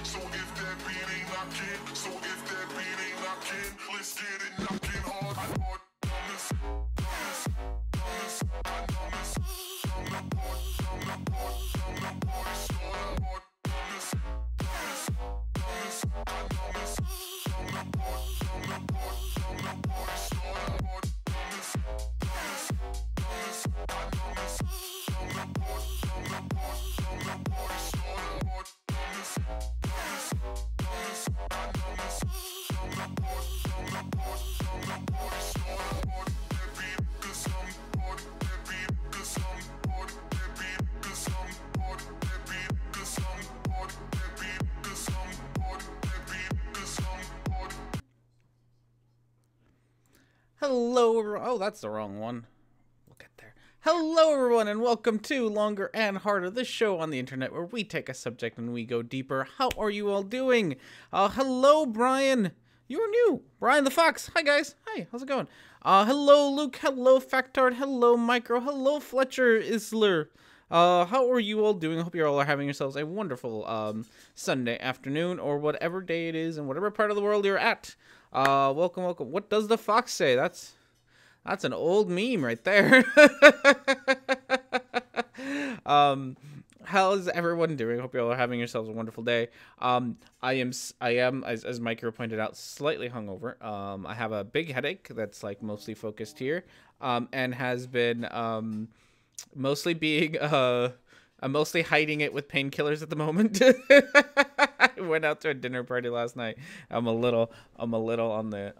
So if that beat ain't knocking, let's get it knocking hard. Hello, everyone. Oh, that's the wrong one. We'll get there. Hello, everyone, and welcome to Longer and Harder, the show on the internet where we take a subject and we go deeper. How are you all doing? Hello, Brian. You are new. Brian the Fox. Hi, guys. Hi, how's it going? Hello, Luke. Hello, Factard. Hello, Micro. Hello, Fletcher Isler. How are you all doing? I hope you all are having yourselves a wonderful Sunday afternoon or whatever day it is in whatever part of the world you're at. Welcome. What does the fox say? That's an old meme right there. How's everyone doing? Hope you all are having yourselves a wonderful day. I am, as Micro pointed out, slightly hungover. I have a big headache that's like mostly focused here, and has been, mostly being, I'm mostly hiding it with painkillers at the moment. I went out to a dinner party last night. I'm a little on the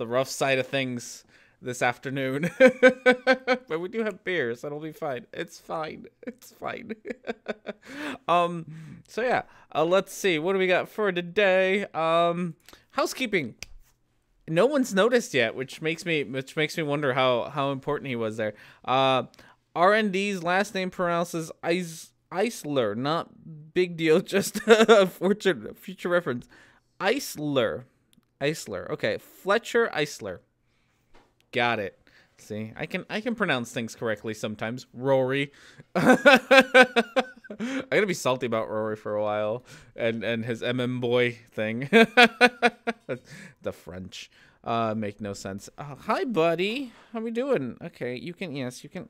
rough side of things this afternoon. But we do have beer, so it'll be fine. It's fine. So yeah, let's see. What do we got for today? Housekeeping. No one's noticed yet, which makes me wonder how important he was there. R&D's last name pronounces Eisler, not big deal, just a future reference. Eisler. Okay, Fletcher Eisler. Got it. See, I can pronounce things correctly sometimes. Rory. I'm gonna be salty about Rory for a while and his boy thing. The French. Make no sense. Hi, buddy. How we doing? Okay, you can.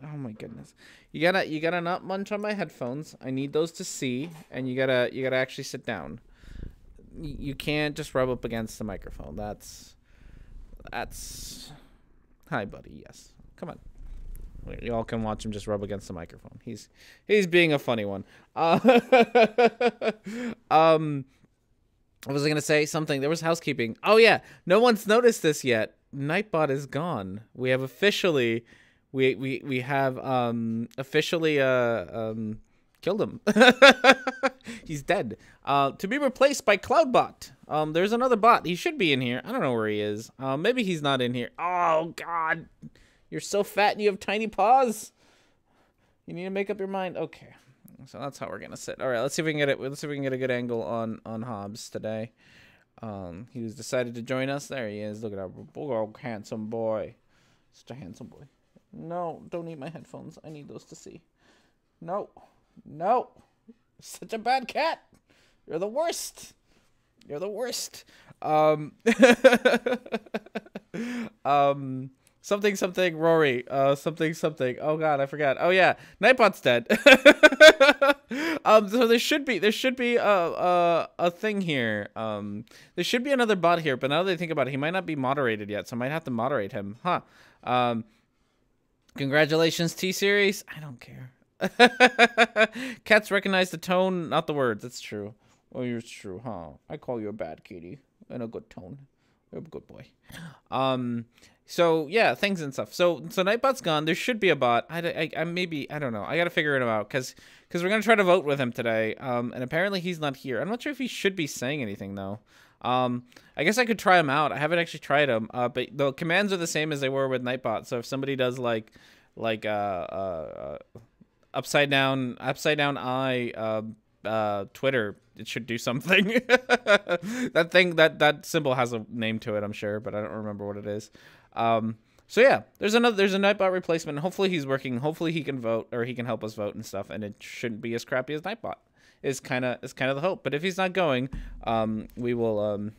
Oh my goodness, you gotta not munch on my headphones. I need those to see, and you gotta actually sit down. You can't just rub up against the microphone. That's. Hi, buddy. Yes, come on. Y'all can watch him just rub against the microphone. He's being a funny one. What was I gonna say? Something. There was housekeeping. Oh yeah, no one's noticed this yet. Nightbot is gone. We have officially, we have officially killed him. He's dead. To be replaced by Cloudbot. There's another bot. He should be in here. I don't know where he is. Maybe he's not in here. Oh God, you're so fat and you have tiny paws. You need to make up your mind. Okay. So that's how we're gonna sit. All right, let's see if we can get it. Let's see if we can get a good angle on Hobbs today. He's decided to join us. There he is. Look at that big old handsome boy. Such a handsome boy. No, don't eat my headphones. I need those to see. No. Such a bad cat. You're the worst. Something Rory. Something. Oh God, I forgot. Oh yeah, Nightbot's dead. So there should be a thing here. There should be another bot here, but now that I think about it, he might not be moderated yet, so I might have to moderate him. Huh. Congratulations, T-Series. I don't care. Cats recognize the tone, not the words. It's true. Oh, you're true, huh? I call you a bad kitty and a good tone. You're a good boy. So yeah, things and stuff. So Nightbot's gone. There should be a bot. I maybe, I don't know. I gotta figure it out because we're gonna try to vote with him today. And apparently he's not here. I'm not sure if he should be saying anything though. I guess I could try him out. I haven't actually tried him. But the commands are the same as they were with Nightbot. So if somebody does like upside down eye Twitter, it should do something. that symbol has a name to it, I'm sure, but I don't remember what it is. So yeah, there's a Nightbot replacement. Hopefully he's working. Hopefully he can vote, or he can help us vote and stuff, and it shouldn't be as crappy as Nightbot. is kind of the hope. But if he's not going, we will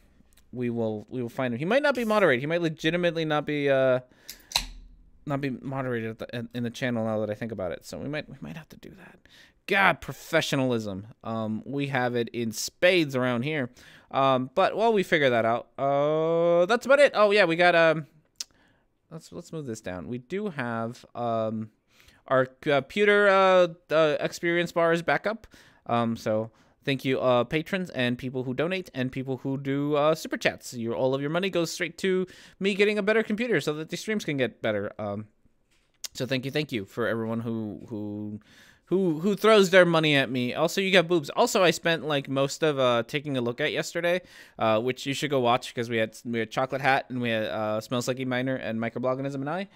find him. He might not be moderated. He might legitimately not be moderated in the channel now that I think about it. So we might have to do that. God, professionalism. We have it in spades around here. But while we figure that out, that's about it. Oh yeah, we got let's move this down. We do have our computer experience bar is back up. So thank you, patrons and people who donate and people who do super chats. All of your money goes straight to me getting a better computer so that the streams can get better. So thank you for everyone who throws their money at me. Also, you got boobs. Also, I spent like most of taking a look at yesterday, which you should go watch because we had Chocolate Hat and we had Smells Like Miner and Microbloganism and I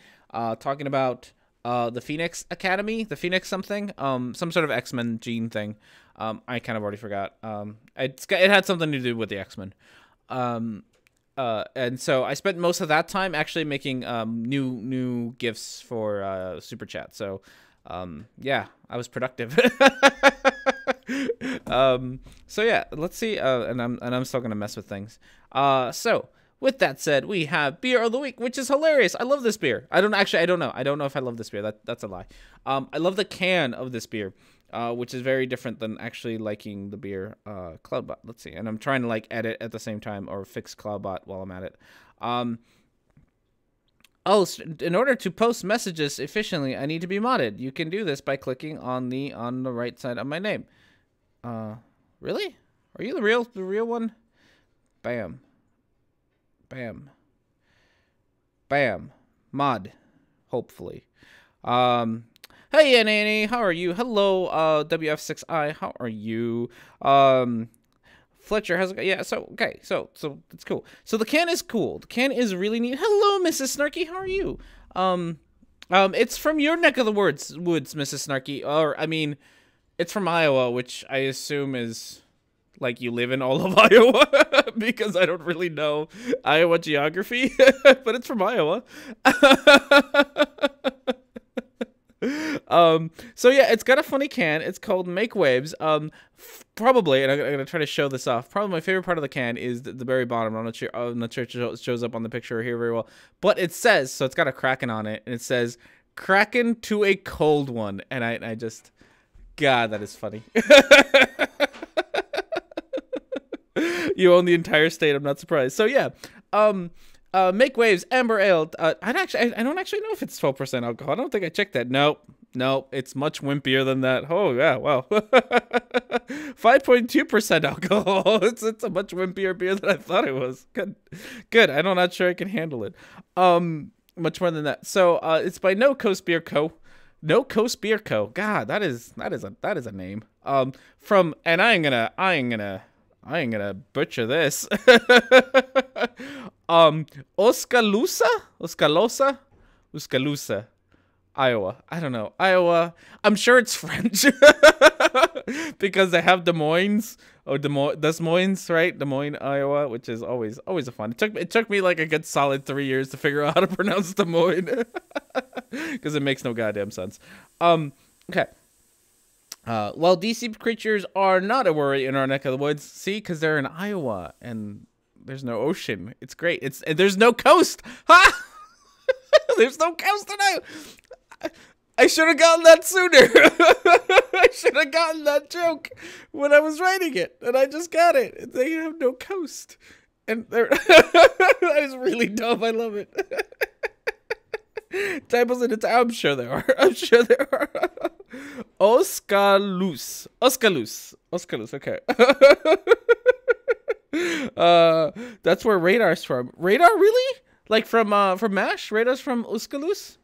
talking about the Phoenix Academy, the Phoenix something, some sort of X-Men gene thing. I kind of already forgot. It had something to do with the X-Men. And so I spent most of that time actually making new gifts for super chat. So yeah, I was productive. So yeah, let's see. And I'm still gonna mess with things. So with that said, we have beer of the week, which is hilarious. I love this beer. I don't know if I love this beer. That's a lie. I love the can of this beer, which is very different than actually liking the beer. Cloudbot. Let's see. And I'm trying to like edit at the same time or fix Cloudbot while I'm at it. In order to post messages efficiently, I need to be modded. You can do this by clicking on the right side of my name. Really? Are you the real one? Bam. Bam. Bam. Mod. Hopefully. Hey, Annie, how are you? Hello, WF6I, how are you? Fletcher has yeah, so okay, so it's cool. So the can is cool. The can is really neat. Hello, Mrs. Snarky, how are you? It's from your neck of the woods, Mrs. Snarky. Or I mean, it's from Iowa, which I assume is like you live in all of Iowa because I don't really know Iowa geography, but it's from Iowa. So yeah, it's got a funny can. It's called Make Waves. Probably, and I'm gonna try to show this off. Probably my favorite part of the can is the very bottom. I'm not sure it shows up on the picture here very well, but it says, so it's got a Kraken on it, and it says Kraken to a cold one, and I just, God, that is funny. You own the entire state. I'm not surprised. So yeah, Make Waves Amber Ale. I don't actually know if it's 12% alcohol. I don't think I checked that. Nope, it's much wimpier than that. Oh yeah, well, 5.2% alcohol. It's a much wimpier beer than I thought it was. Good. I'm not sure I can handle it. Much more than that. So it's by No Coast Beer Co. No Coast Beer Co. God, that is a name. From, and I ain't gonna butcher this. Oskaloosa, Iowa. I don't know. Iowa. I'm sure it's French because they have Des Moines, Des Moines, right? Des Moines, Iowa, which is always a fun. It took me like a good solid 3 years to figure out how to pronounce Des Moines because it makes no goddamn sense. Okay. While deep sea creatures are not a worry in our neck of the woods, see, because they're in Iowa and there's no ocean. It's great. There's no coast. Ha! There's no coast in Iowa. I should have gotten that sooner. I should have gotten that joke when I was writing it, and I just got it. They have no coast, and they're that is really dumb. I love it. Typos in it. I'm sure there are. Oskaloosa. Okay. That's where Radar's from. Radar, really? Like from MASH? Radar's from Oskaloosa.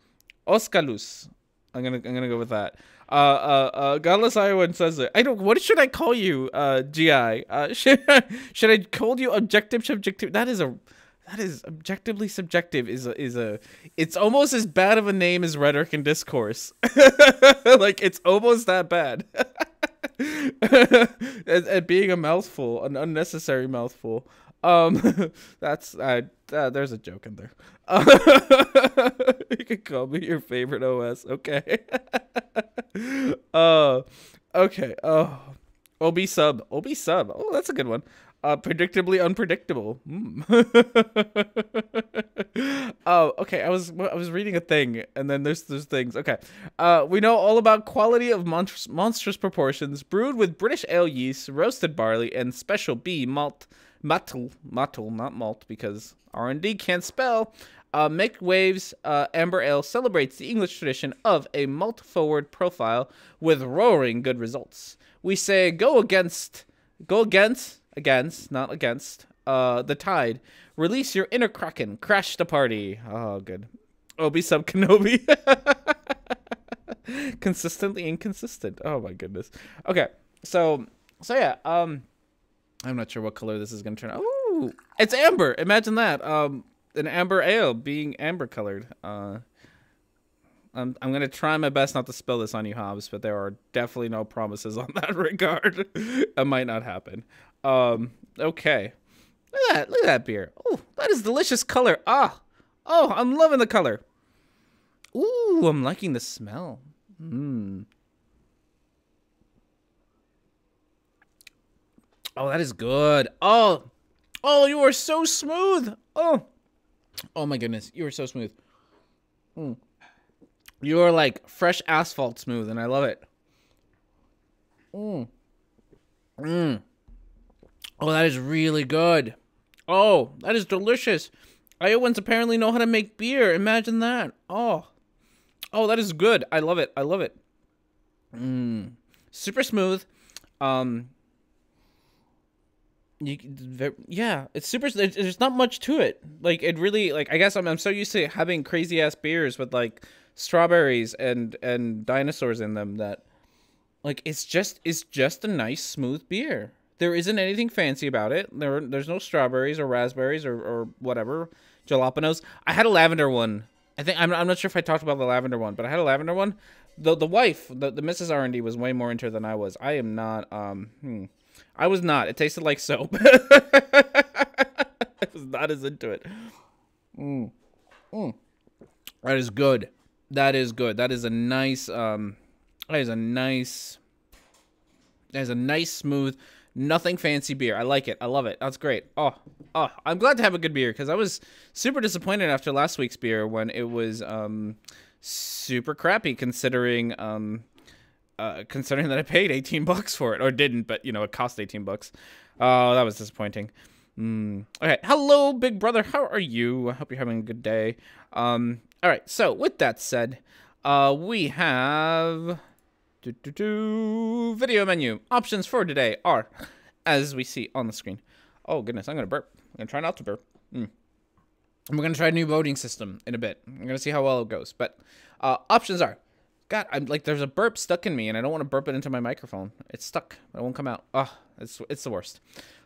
I'm gonna go with that. Godless Iowan says it. What should I call you, GI? Should I call you objective subjective? That is objectively subjective it's almost as bad of a name as Rhetoric and Discourse. Like it's almost that bad. At being a mouthful, an unnecessary mouthful. There's a joke in there. You can call me your favorite OS, okay? Okay. Oh, OB sub. OB sub. Oh, that's a good one. Predictably unpredictable. Oh, okay. I was reading a thing, and then there's things. Okay. We know all about quality of monstrous proportions, brewed with British ale yeast, roasted barley, and special bee malt, not malt, because R&D can't spell. Make Waves Amber Ale celebrates the English tradition of a malt-forward profile with roaring good results. We say go against, not against, the tide. Release your inner kraken. Crash the party. Oh, good. Obi sub Kenobi. Consistently inconsistent. Oh my goodness. Okay, so yeah. I'm not sure what color this is gonna turn out. Ooh, it's amber. Imagine that. An amber ale being amber colored. I'm gonna try my best not to spill this on you, Hobbs, but there are definitely no promises on that regard. It might not happen. Okay. Look at that beer. Oh, that is delicious color. Oh, I'm loving the color. Ooh, I'm liking the smell. Oh, that is good. Oh, you are so smooth. Oh my goodness, you are so smooth. You are like fresh asphalt smooth, and I love it. Oh, that is really good. Oh, that is delicious. Iowans apparently know how to make beer. Imagine that. Oh, that is good. I love it. I love it. Super smooth. Yeah, it's super. There's not much to it. Like, it really, like, I guess I'm so used to having crazy ass beers with like strawberries and dinosaurs in them that, like, it's just a nice smooth beer. There isn't anything fancy about it. There's no strawberries or raspberries or whatever jalapenos. I had a lavender one. I think I'm not sure if I talked about the lavender one, but I had a lavender one. The wife, the Mrs. R&D was way more into it than I was. I am not. I was not. It tasted like soap. I was not as into it. That is good. That is good. That is a nice. That is a nice smooth, nothing fancy beer. I like it. I love it. That's great. Oh, I'm glad to have a good beer because I was super disappointed after last week's beer when it was super crappy considering that I paid $18 for it, or didn't, but it cost $18. Oh, that was disappointing. Okay, hello, big brother. How are you? I hope you're having a good day. All right. So with that said, we have video menu options for today are, as we see on the screen. Oh goodness, I'm gonna burp. I'm gonna try not to burp. And we're gonna try a new voting system in a bit. I'm gonna see how well it goes. But options are. God, I'm like, there's a burp stuck in me, and I don't want to burp it into my microphone. It's stuck. It won't come out. It's the worst.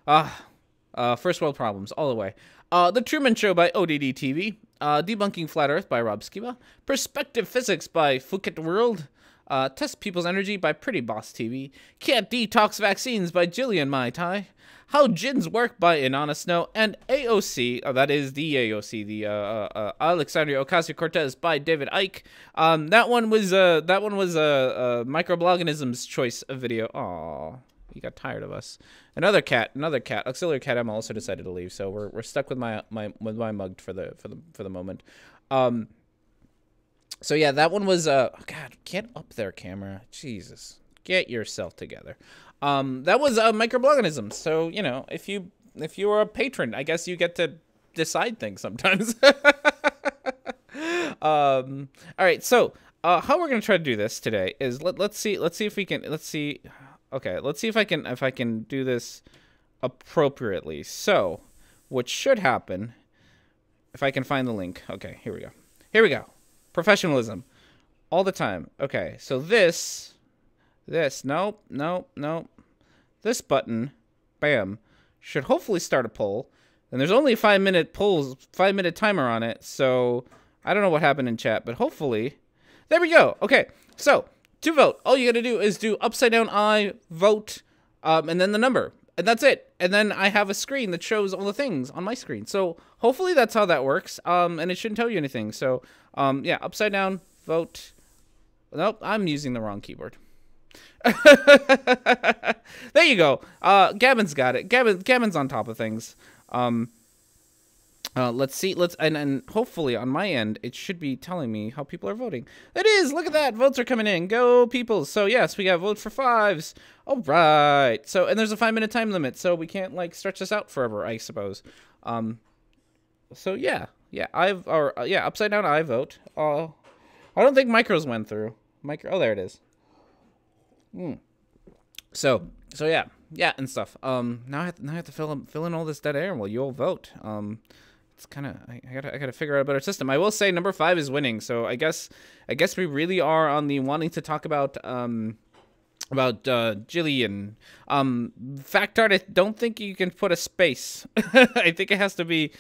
First world problems all the way. The Truman Show by ODD TV. Debunking Flat Earth by Rob Skiba. Perspective Physics by Phuket World. Test People's Energy by Pretty Boss TV. Can't Detox Vaccines by Jillian Mai Thi. How Gins Work by Inanna Snow. And AOC, that is the AOC, the Alexandria Ocasio-Cortez by David Icke. That one was Microblogganism's choice of video. Aw, he got tired of us. Another cat, auxiliary cat Emma also decided to leave, so we're stuck with my mug for the moment. So yeah, that one was God, get up there, camera. Jesus, get yourself together. That was Microblogganism. So if you are a patron, I guess you get to decide things sometimes. All right, so how we're gonna try to do this today is let's see if we can okay, let's see if I can do this appropriately. So what should happen if I can find the link? Okay, here we go. Professionalism all the time. Okay, so this nope. This button, bam, should hopefully start a poll. And there's only a 5-minute timer on it, so I don't know what happened in chat, but hopefully there we go. Okay, so to vote, all you gotta do is do upside down I, vote, and then the number, and that's it. And then I have a screen that shows all the things on my screen. So hopefully that's how that works. And it shouldn't tell you anything. So yeah, upside down, vote. Nope, I'm using the wrong keyboard. There you go. Gavin's got it. Gavin's on top of things. Let's see. And hopefully on my end, it should be telling me how people are voting. It is. Look at that. Votes are coming in. Go people. So yes, we got vote for 5s. All right. So, and there's a 5-minute time limit, so we can't like stretch this out forever, I suppose. So yeah, upside down I vote. I don't think micros went through. Oh, there it is. So yeah, and stuff. Now I have to fill in all this dead air while you all vote. It's kind of I gotta figure out a better system. I will say number 5 is winning, so I guess we really are on the wanting to talk about Jillian. Fact art, I don't think you can put a space. I think it has to be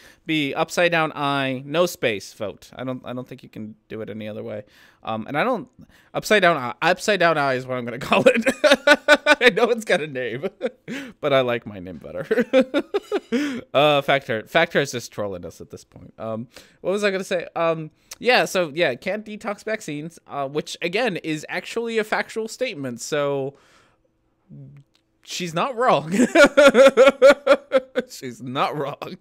upside down I, no space vote. I don't think you can do it any other way. And I don't upside down I is what I'm gonna call it. I know it's got a name, but I like my name better. Fact art is just trolling us at this point. What was I gonna say? Yeah, can't detox vaccines, which again is actually a factual statement. So she's not wrong. She's not wrong.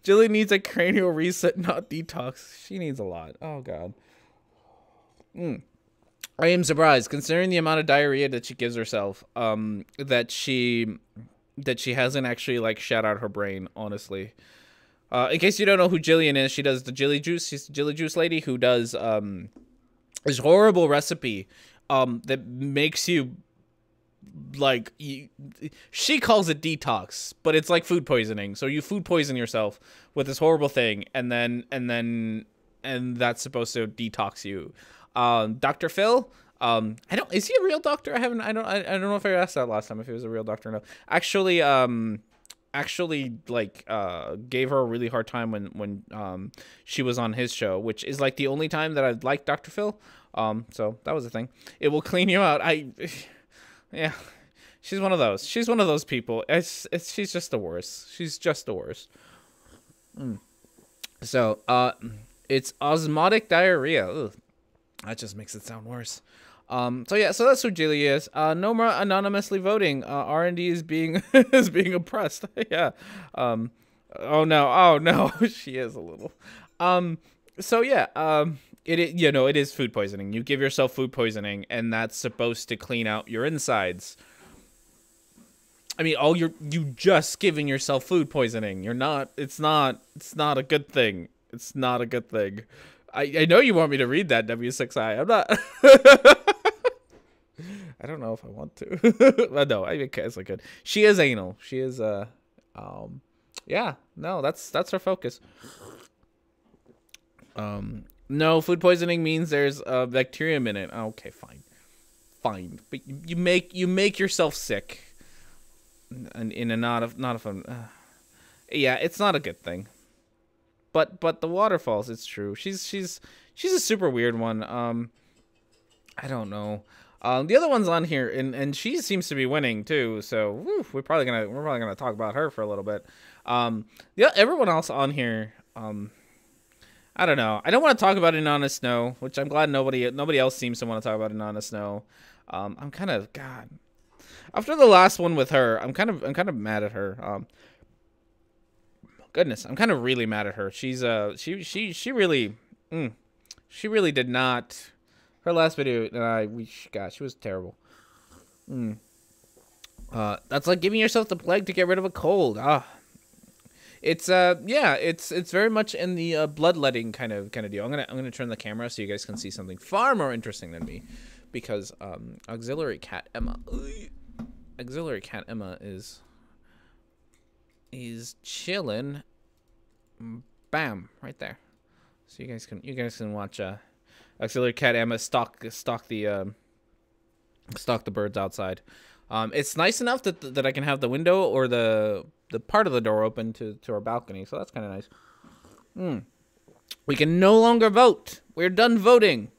Jilly needs a cranial reset, not detox. She needs a lot. Oh god. I am surprised, considering the amount of diarrhea that she gives herself, that she hasn't actually like shat out her brain, honestly. In case you don't know who Jillian is, she does the Jilly Juice. She's the Jilly Juice lady who does this horrible recipe that makes you like she calls it detox, but it's like food poisoning. So you food poison yourself with this horrible thing, and that's supposed to detox you. Dr. Phil, is he a real doctor? I don't know if I asked that last time, if he was a real doctor or no. Actually, gave her a really hard time when she was on his show, which is like the only time that I've liked Dr. Phil. So that was the thing. It will clean you out. Yeah, she's one of those. She's one of those people. She's just the worst. She's just the worst. So, it's osmotic diarrhea. Ugh. That just makes it sound worse. So that's who Jilly is. No more anonymously voting. R&D is being oppressed. Yeah. Oh no, she is a little. It is food poisoning. You give yourself food poisoning, and that's supposed to clean out your insides. I mean, you just giving yourself food poisoning. It's not a good thing. It's not a good thing. I know you want me to read that, W6I. I'm not. I don't know if I want to. But no, I guess I could. She is anal. She is yeah. No, that's her focus. No, food poisoning means there's bacterium in it. Okay, fine. But you make yourself sick. And in a not a fun. Yeah, it's not a good thing. But the waterfalls, it's true. She's a super weird one. I don't know. The other one's on here, and she seems to be winning too. So we're probably gonna talk about her for a little bit. Everyone else on here. I don't know. I don't want to talk about Inanna Snow, which I'm glad nobody else seems to want to talk about Inanna Snow. I'm kind of God. After the last one with her, I'm kind of mad at her. Goodness, I'm kind of really mad at her. She's she really did not. Her last video, she was terrible. That's like giving yourself the plague to get rid of a cold. It's it's very much in the bloodletting kind of deal. I'm gonna turn the camera so you guys can see something far more interesting than me, because auxiliary cat Emma is chilling. Bam, right there. So you guys can watch auxiliary cat Emma stalk the birds outside. It's nice enough that I can have the window or the part of the door open to our balcony, so that's kind of nice. We can no longer vote. We're done voting.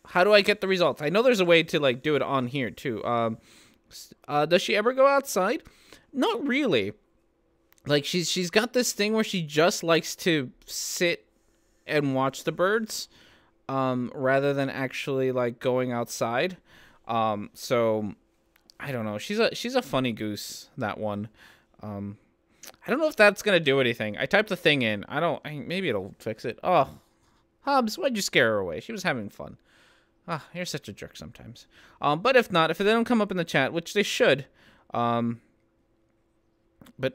How do I get the results? I know there's a way to like do it on here too. Does she ever go outside? Not really. Like she's got this thing where she just likes to sit and watch the birds. rather than actually like going outside. So I don't know. She's a funny goose, that one. I don't know if that's gonna do anything. I typed the thing in. Maybe it'll fix it. Oh, Hobbs, why'd you scare her away? She was having fun. Ah, you're such a jerk sometimes. But if not, if they don't come up in the chat, which they should, but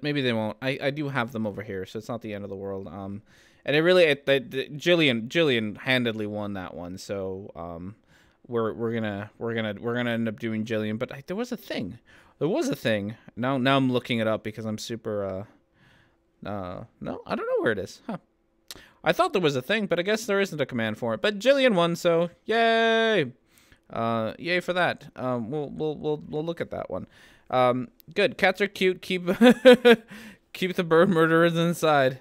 maybe they won't. I do have them over here, so it's not the end of the world. And Jillian handedly won that one. So we're gonna end up doing Jillian. But there was a thing. There was a thing. Now I'm looking it up because I'm super. No, I don't know where it is. Huh. I thought there was a thing, but I guess there isn't a command for it. But Jillian won, so yay! Yay for that. We'll look at that one. Good. Cats are cute. Keep keep the bird murderers inside.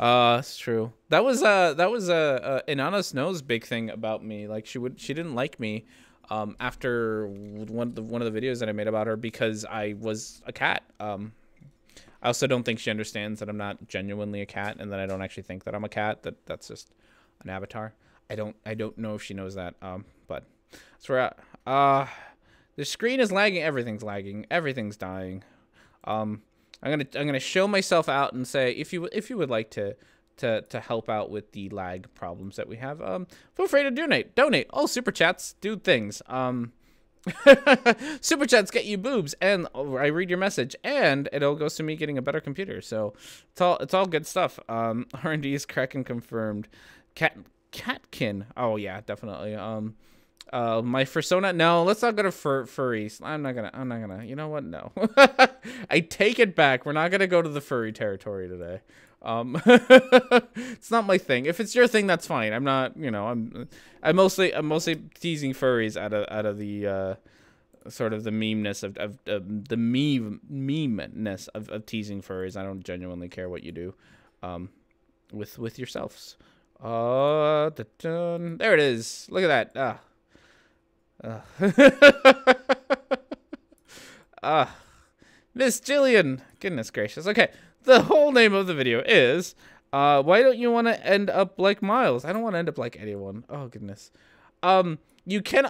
It's true. That was Inanna Snow's big thing about me. Like she didn't like me after one of the videos that I made about her because I was a cat. I also don't think she understands that I'm not genuinely a cat and that I don't actually think that I'm a cat. That's just an avatar. I don't know if she knows that. But that's where the screen is lagging. Everything's lagging. Everything's dying. I'm gonna show myself out and say if you would like to help out with the lag problems that we have, feel free to donate. Oh, super chats do things. Super chats get you boobs, and I read your message, and it all goes to me getting a better computer. So it's all good stuff. R&D is Kraken confirmed. Catkin. Oh yeah, definitely. My persona. No, let's not go to furries. I'm not gonna. You know what? No. I take it back. We're not gonna go to the furry territory today. It's not my thing. If it's your thing, that's fine. I'm not, I'm mostly teasing furries out of the sort of the memeness of the meme-ness of teasing furries. I don't genuinely care what you do with yourselves. There it is. Look at that. Miss Jillian. Goodness gracious. Okay. The whole name of the video is, why don't you want to end up like Miles? I don't want to end up like anyone. Oh, goodness. You can,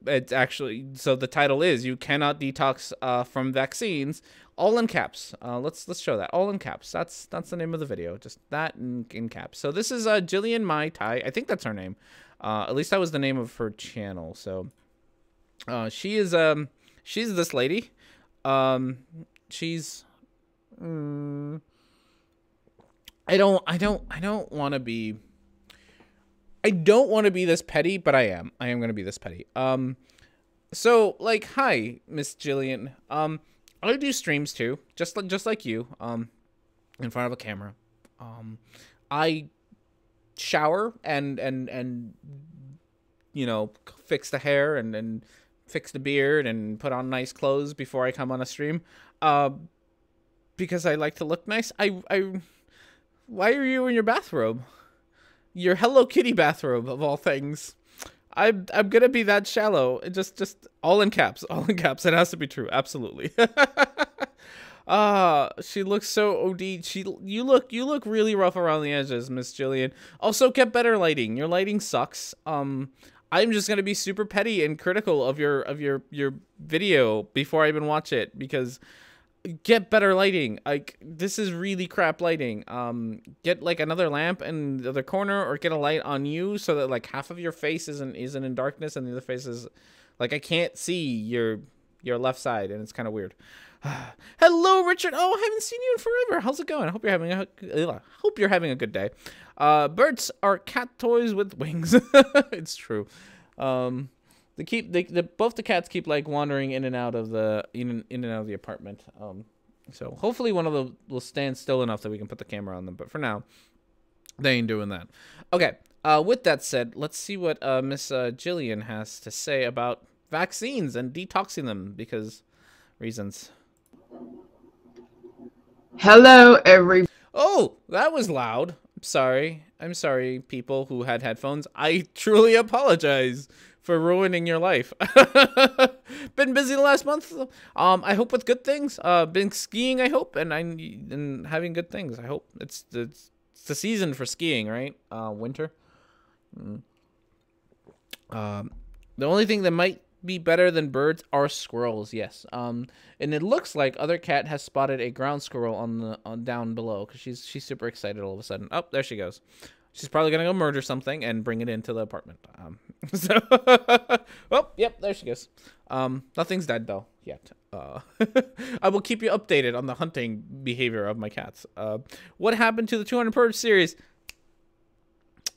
it's actually, so the title is, you cannot detox from vaccines, all in caps. Let's show that, all in caps. That's the name of the video, just that in caps. So this is Jillian Mai Thi. I think that's her name. At least that was the name of her channel. So she's this lady. She's... I don't want to be this petty, but I am going to be this petty. So like, hi, Miss Jillian. I do streams too, just like you, in front of a camera. I shower and fix the hair and fix the beard and put on nice clothes before I come on a stream. Because I like to look nice. Why are you in your bathrobe? Your Hello Kitty bathrobe, of all things. I'm gonna be that shallow. Just all in caps. All in caps. It has to be true. Absolutely. She looks so OD. You look really rough around the edges, Miss Jillian. Also, get better lighting. Your lighting sucks. I'm just gonna be super petty and critical of your video before I even watch it, because get better lighting. Like, this is really crap lighting. Get like another lamp in the other corner, or get a light on you so that like half of your face isn't in darkness and the other face is like, I can't see your left side, and it's kind of weird. Hello, Richard. Oh, I haven't seen you in forever. How's it going? I hope you're having a good day. Birds are cat toys with wings. It's true. Both the cats keep like wandering in and out of the apartment. So hopefully one of them will stand still enough that we can put the camera on them. But for now, they ain't doing that. Okay. With that said, let's see what Miss Jillian has to say about vaccines and detoxing them, because reasons. Hello, every. Oh, that was loud. I'm sorry, people who had headphones. I truly apologize for ruining your life. Been busy the last month. I hope with good things. Been skiing, I hope, and having good things. I hope it's the season for skiing, right? Winter. The only thing that might be better than birds are squirrels. Yes. And it looks like other cat has spotted a ground squirrel on down below because she's super excited all of a sudden. Oh, there she goes. She's probably gonna go murder something and bring it into the apartment. So, oh, yep, there she goes. Nothing's dead though yet. I will keep you updated on the hunting behavior of my cats. What happened to the 200 Purge series?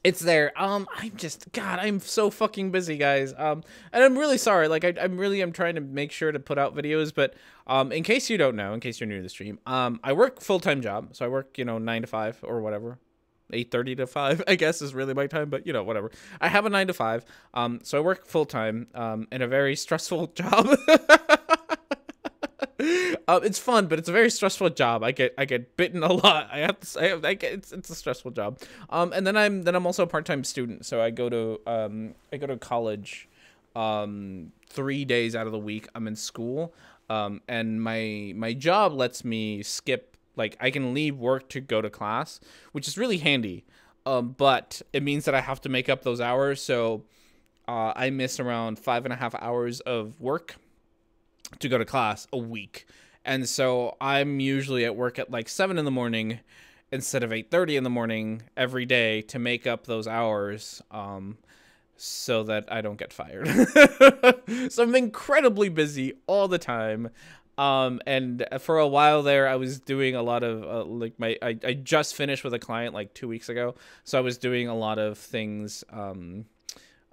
It's there. I'm so fucking busy, guys. And I'm really sorry. Like, I'm trying to make sure to put out videos, but, in case you don't know, in case you're new to the stream, I work full-time job. So I work, 9 to 5 or whatever. 8:30 to 5, I guess, is really my time, but whatever. I have a 9 to 5. So I work full-time, in a very stressful job. It's fun, but it's a very stressful job. I get bitten a lot. It's a stressful job. And then I'm also a part-time student, so I go to college 3 days out of the week. I'm in school. And my job lets me skip, like, I can leave work to go to class, which is really handy. But it means that I have to make up those hours, so I miss around 5.5 hours of work to go to class a week. And so I'm usually at work at like 7 in the morning instead of 8:30 in the morning every day to make up those hours, so that I don't get fired. So I'm incredibly busy all the time. And for a while there, I was doing a lot of, I just finished with a client like 2 weeks ago. So I was doing a lot of things,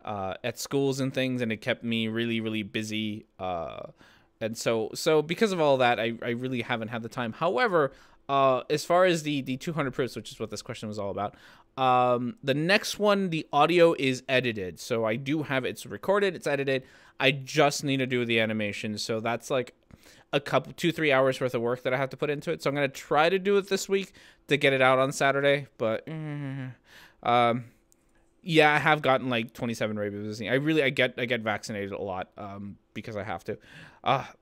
at schools and things, and it kept me really, really busy. And so because of all that, I really haven't had the time. However, as far as the 200 proofs, which is what this question was all about, the next one, the audio is edited. So I do have it's recorded, it's edited. I just need to do the animation. So that's like a couple 2-3 hours worth of work that I have to put into it. So I'm gonna try to do it this week to get it out on Saturday. But yeah, I have gotten like 27 rabies. I get vaccinated a lot because I have to.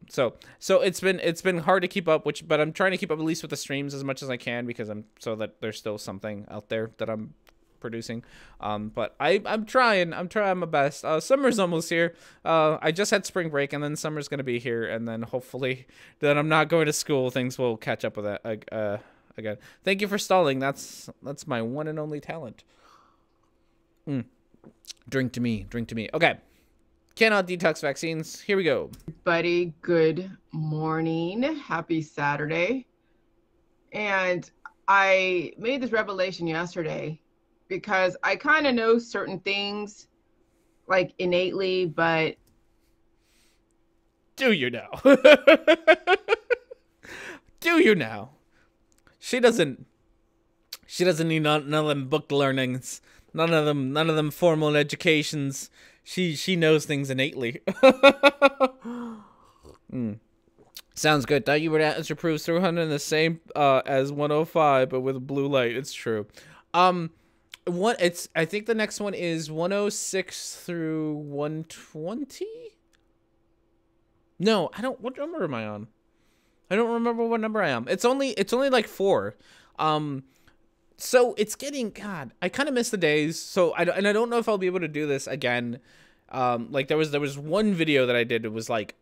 So it's been hard to keep up, but I'm trying to keep up at least with the streams as much as I can because so that there's still something out there that I'm producing. But I'm trying my best. Summer's almost here. I just had spring break, and then summer's gonna be here, and then hopefully then I'm not going to school. Things will catch up with that again. Thank you for stalling. That's my one and only talent. Drink to me. Okay. Cannot detox vaccines. Here we go. Buddy, good morning. Happy Saturday. And I made this revelation yesterday because I kind of know certain things like innately, but do you know? Do you know? She doesn't need none of them book learnings. None of them formal educations. She knows things innately. Sounds good. Thought you would answer proofs 300 the same as 105, but with blue light. It's true. I think the next one is 106 through 120. No, I don't. What number am I on? I don't remember what number I am. It's only like 4. So it's getting, God, I kind of miss the days. So I don't know if I'll be able to do this again. Like there was one video that I did. It was like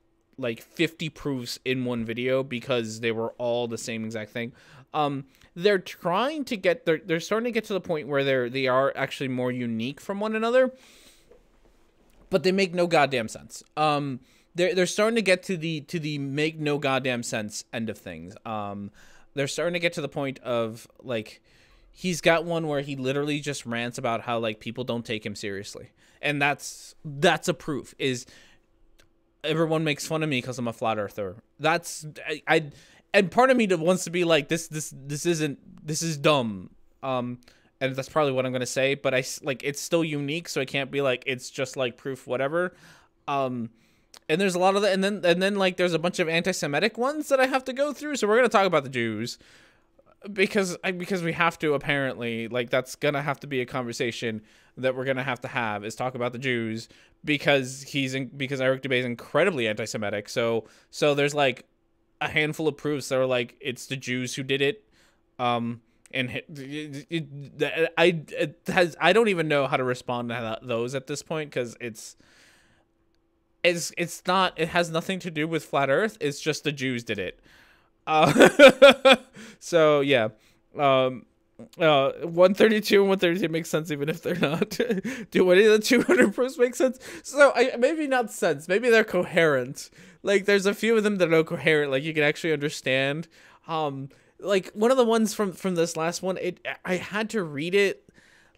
50 proofs in one video because they were all the same exact thing. They're trying to get, they're starting to get to the point where they are actually more unique from one another, but they make no goddamn sense. They're starting to get to the make no goddamn sense end of things. They're starting to get to the point of like, he's got one where he literally just rants about how like people don't take him seriously. And that's a proof is everyone makes fun of me because I'm a flat earther. And part of me wants to be like, this is dumb. And that's probably what I'm going to say, but it's still unique. So I can't be like, it's just like proof, whatever. And there's a lot of that. And then like, there's a bunch of anti-Semitic ones that I have to go through. So we're going to talk about the Jews. Because we have to, apparently, like that's gonna have to be a conversation that we're gonna have to have is talk about the Jews because Eric Dubay is incredibly anti-Semitic. So there's like a handful of proofs that are like it's the Jews who did it, and I don't even know how to respond to those at this point, because it's not, it has nothing to do with flat Earth. It's just the Jews did it. So yeah, 132 and 132 makes sense even if they're not. Do any of the 200 proofs make sense? So maybe not sense. Maybe they're coherent. Like there's a few of them that are coherent. Like you can actually understand. Like one of the ones from this last one, I had to read it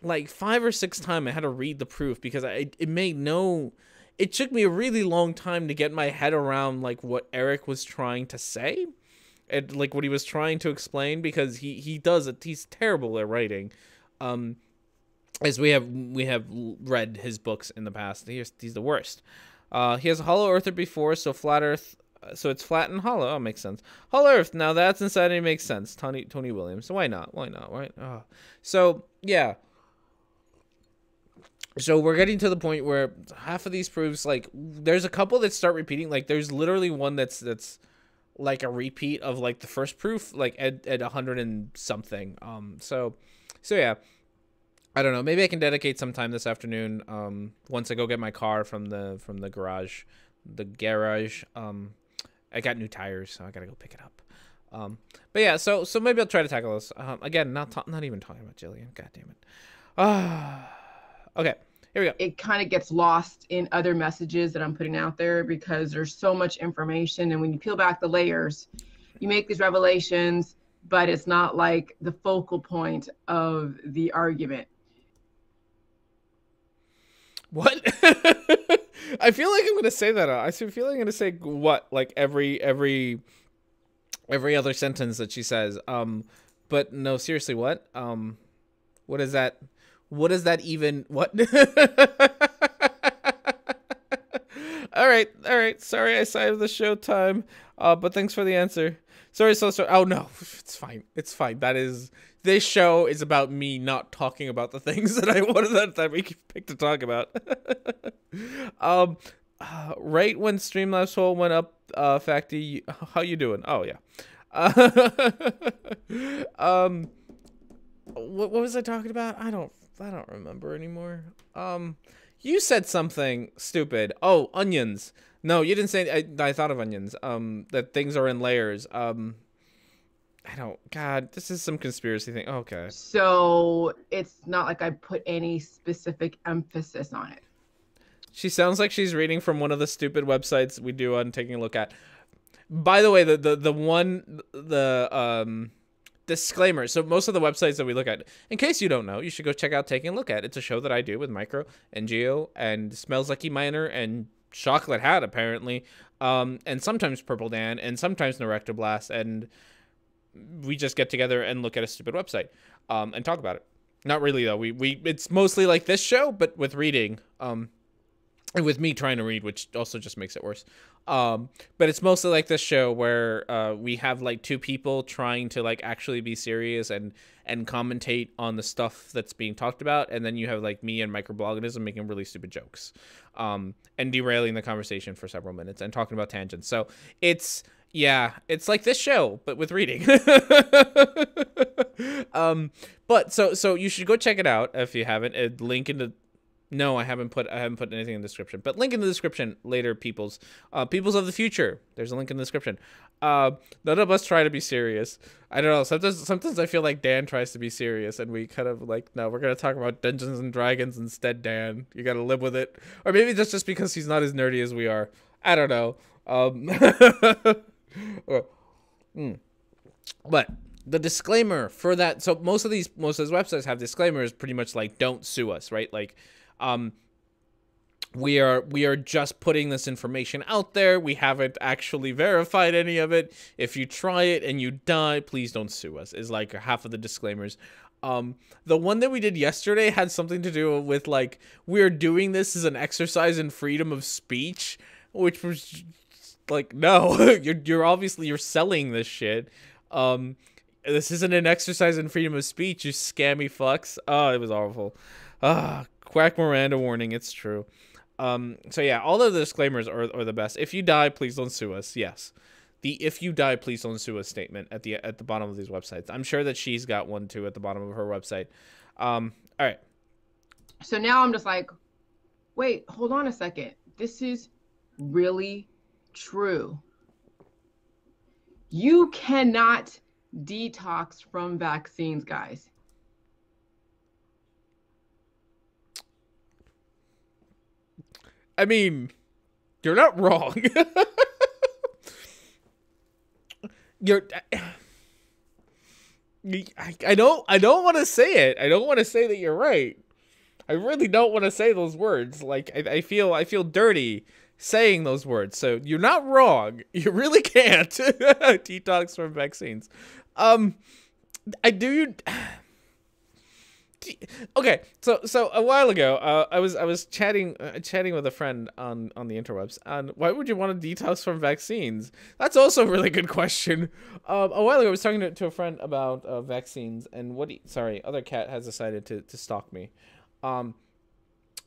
like 5 or 6 times. I had to read the proof because it took me a really long time to get my head around like what Eric was trying to say. And like what he was trying to explain, because he's terrible at writing, as we have read his books in the past. He's the worst. He has a hollow earther before, so flat Earth, so it's flat and hollow. Oh, makes sense. Hollow Earth, now that's insanity, makes sense. Tony Williams. So why not, right? Oh. So yeah, so we're getting to the point where half of these proofs, like there's a couple that start repeating. Like there's literally one that's like a repeat of like the first proof, like at 100 and something. So yeah, I don't know. Maybe I can dedicate some time this afternoon. Once I go get my car from the garage, I got new tires, so I gotta go pick it up. But yeah, so maybe I'll try to tackle this. Again, not even talking about Jillian. God damn it. Okay. Here we go. It kind of gets lost in other messages that I'm putting out there because there's so much information. And when you peel back the layers, you make these revelations, but it's not like the focal point of the argument. What? I feel like I'm going to say that. I feel like I'm going to say what? Like every other sentence that she says. But no, seriously, what? What is that? What does that even, what? All right. Sorry I cited the show time. But thanks for the answer. Sorry. Oh no, it's fine. This show is about me not talking about the things that I wanted that we picked to talk about. Right when Streamlabs poll went up, Facty, how you doing? Oh yeah. What was I talking about? I don't remember anymore. You said something stupid. Oh, onions. No, you didn't say. I thought of onions. That things are in layers. I don't. God, this is some conspiracy thing. Okay. So it's not like I put any specific emphasis on it. She sounds like she's reading from one of the stupid websites we do on Taking a Look At. By the way, the disclaimer. So most of the websites that we look at, in case you don't know, you should go check out Taking a Look At. It's a show that I do with Micro and Geo and Smells Like Miner and Chocolate Hat, apparently, and sometimes Purple Dan and sometimes Director Blast, and we just get together and look at a stupid website and talk about it. Not really though. It's mostly like this show, but with reading, and with me trying to read, which also just makes it worse. But it's mostly like this show where we have like 2 people trying to like actually be serious and commentate on the stuff that's being talked about, and then you have like me and Microbloganism making really stupid jokes, and derailing the conversation for several minutes and talking about tangents. So it's like this show but with reading. But so you should go check it out if you haven't. Link in the No, I haven't put anything in the description. But link in the description later, peoples of the future. There's a link in the description. None of us try to be serious. I don't know. Sometimes I feel like Dan tries to be serious, and we kind of like, no, we're gonna talk about Dungeons and Dragons instead. Dan, you gotta live with it. Or maybe that's just because he's not as nerdy as we are. I don't know. But the disclaimer for that. So most of these websites have disclaimers, pretty much like don't sue us, right? Like. We are just putting this information out there. We haven't actually verified any of it. If you try it and you die, please don't sue us, is like half of the disclaimers. The one that we did yesterday had something to do with like, we're doing this as an exercise in freedom of speech, which was like, no, you're selling this shit. This isn't an exercise in freedom of speech, you scammy fucks. Oh, it was awful. Quack Miranda warning, it's true. So yeah, all of the disclaimers are the best. If you die, please don't sue us. Yes. the "if you die, please don't sue us" statement at the bottom of these websites. I'm sure that she's got one too at the bottom of her website. All right. So now I'm just like, wait, hold on a second. This is really true. You cannot detox from vaccines, guys. I mean, you're not wrong. I don't want to say it. I don't want to say that you're right. I really don't want to say those words. Like, I feel dirty saying those words. So you're not wrong. You really can't detox from vaccines. I do. Okay, so a while ago, I was chatting with a friend on the interwebs on why would you want to detox from vaccines? That's also a really good question. A while ago, I was talking to a friend about vaccines, and other cat has decided to stalk me.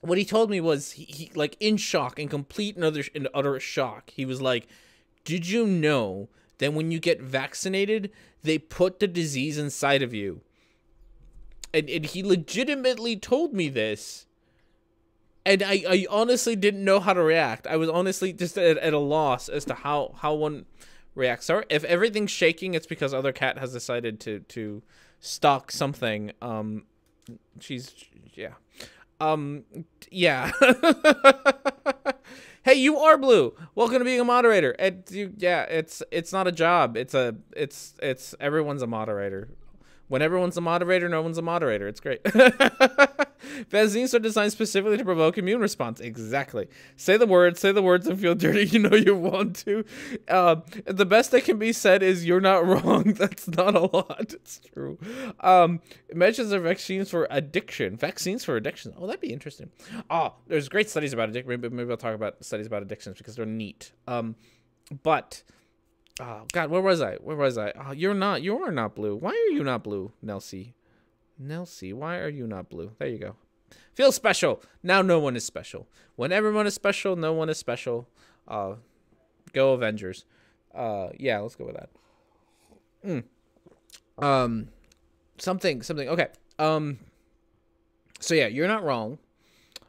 What he told me was he like in shock, in complete and utter shock. He was like, "Did you know that when you get vaccinated, they put the disease inside of you?" And he legitimately told me this, and I honestly didn't know how to react. I was honestly just at a loss as to how one reacts. Sorry, if everything's shaking, it's because other cat has decided to stalk something. Yeah. Hey, you are blue. Welcome to being a moderator. It's not a job. It's everyone's a moderator. When everyone's a moderator, no one's a moderator. It's great. Vaccines are designed specifically to provoke immune response. Exactly. Say the words and feel dirty. You know you want to. The best that can be said is you're not wrong. That's not a lot. It's true. It mentions the vaccines for addiction. Vaccines for addiction. Oh, that'd be interesting. Oh, there's great studies about addiction. Maybe I'll talk about studies about addictions because they're neat. But... Oh, God, where was I? Oh, you are not blue. Why are you not blue, Nelsie? Why are you not blue? There you go. Feel special. Now no one is special. When everyone is special, no one is special. Go Avengers. Yeah, let's go with that. Something. Okay. So yeah, you're not wrong.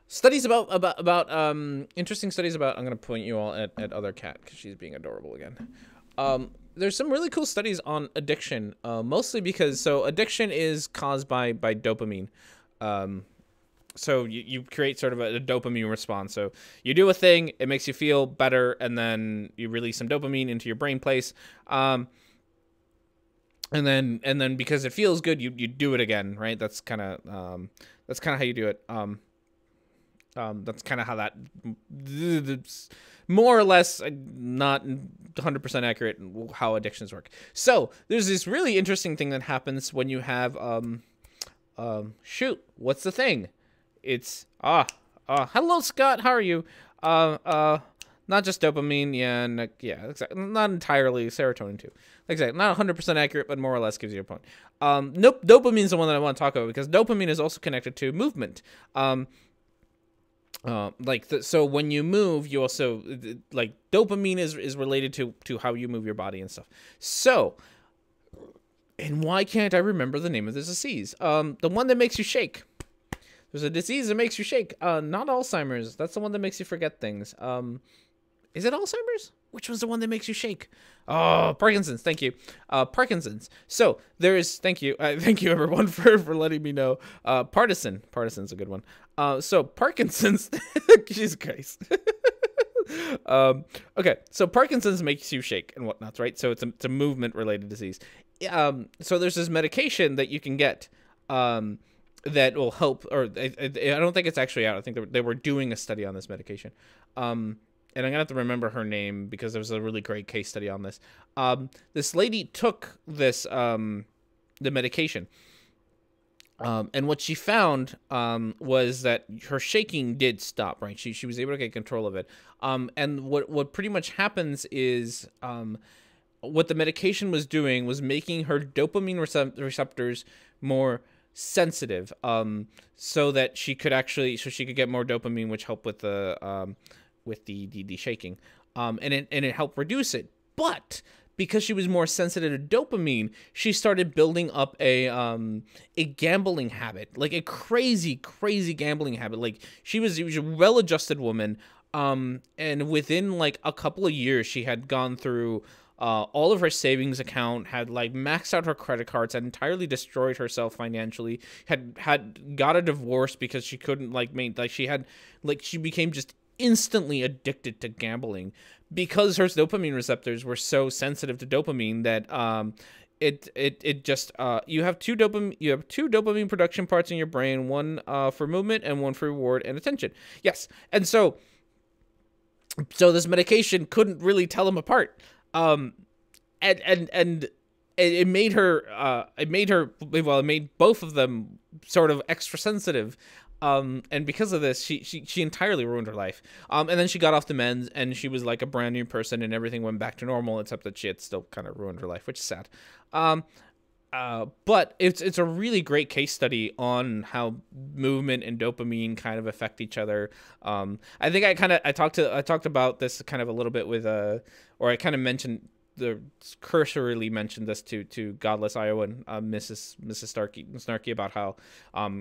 Studies about interesting studies about, I'm going to point you all at other cat because she's being adorable again. There's some really cool studies on addiction, mostly because, addiction is caused by dopamine. So you create sort of a dopamine response. So you do a thing, it makes you feel better, and then you release some dopamine into your brain place. And then because it feels good, you do it again, right? That's kind of how you do it. That's kind of how that, more or less, not 100% accurate how addictions work. So there's this really interesting thing that happens when you have, shoot, what's the thing? It's, hello, Scott, how are you? Not just dopamine, exactly, not entirely, serotonin too. Exactly, not 100% accurate, but more or less gives you a point. Nope, dopamine is the one that I want to talk about because dopamine is also connected to movement. So when you move, you also, like, dopamine is related to how you move your body and stuff. So, and why can't I remember the name of this disease? The one that makes you shake. There's a disease that makes you shake. Not Alzheimer's. That's the one that makes you forget things. Is it Alzheimer's? Which one's the one that makes you shake? Oh, Parkinson's. Thank you. Parkinson's. So there is. Thank you. Thank you everyone for letting me know. Partison's a good one. So Parkinson's. Jesus Christ. Okay. So Parkinson's makes you shake and whatnot, right? So it's a movement related disease. So there's this medication that you can get. That will help, or I don't think it's actually out. I think they were doing a study on this medication. And I'm gonna have to remember her name because there was a really great case study on this. This lady took this the medication, and what she found was that her shaking did stop. Right, she was able to get control of it. And what pretty much happens is what the medication was doing was making her dopamine receptors more sensitive, so that she could get more dopamine, which helped with the shaking, and it helped reduce it. But because she was more sensitive to dopamine, she started building up a gambling habit, like a crazy gambling habit. Like she was a well-adjusted woman, and within like a couple of years, she had gone through all of her savings account, had like maxed out her credit cards, had entirely destroyed herself financially, had got a divorce because she couldn't she became just instantly addicted to gambling because her dopamine receptors were so sensitive to dopamine that it just you have two dopamine production parts in your brain, one for movement and one for reward and attention. Yes. And so this medication couldn't really tell them apart. And it made both of them sort of extra sensitive. And because of this, she entirely ruined her life. And then she got off the meds and she was like a brand new person and everything went back to normal, except that she had still kind of ruined her life, which is sad. But it's a really great case study on how movement and dopamine kind of affect each other. I think I talked about this kind of a little bit with or I kind of mentioned cursorily mentioned this to Godless Iowan, Mrs. Snarky about how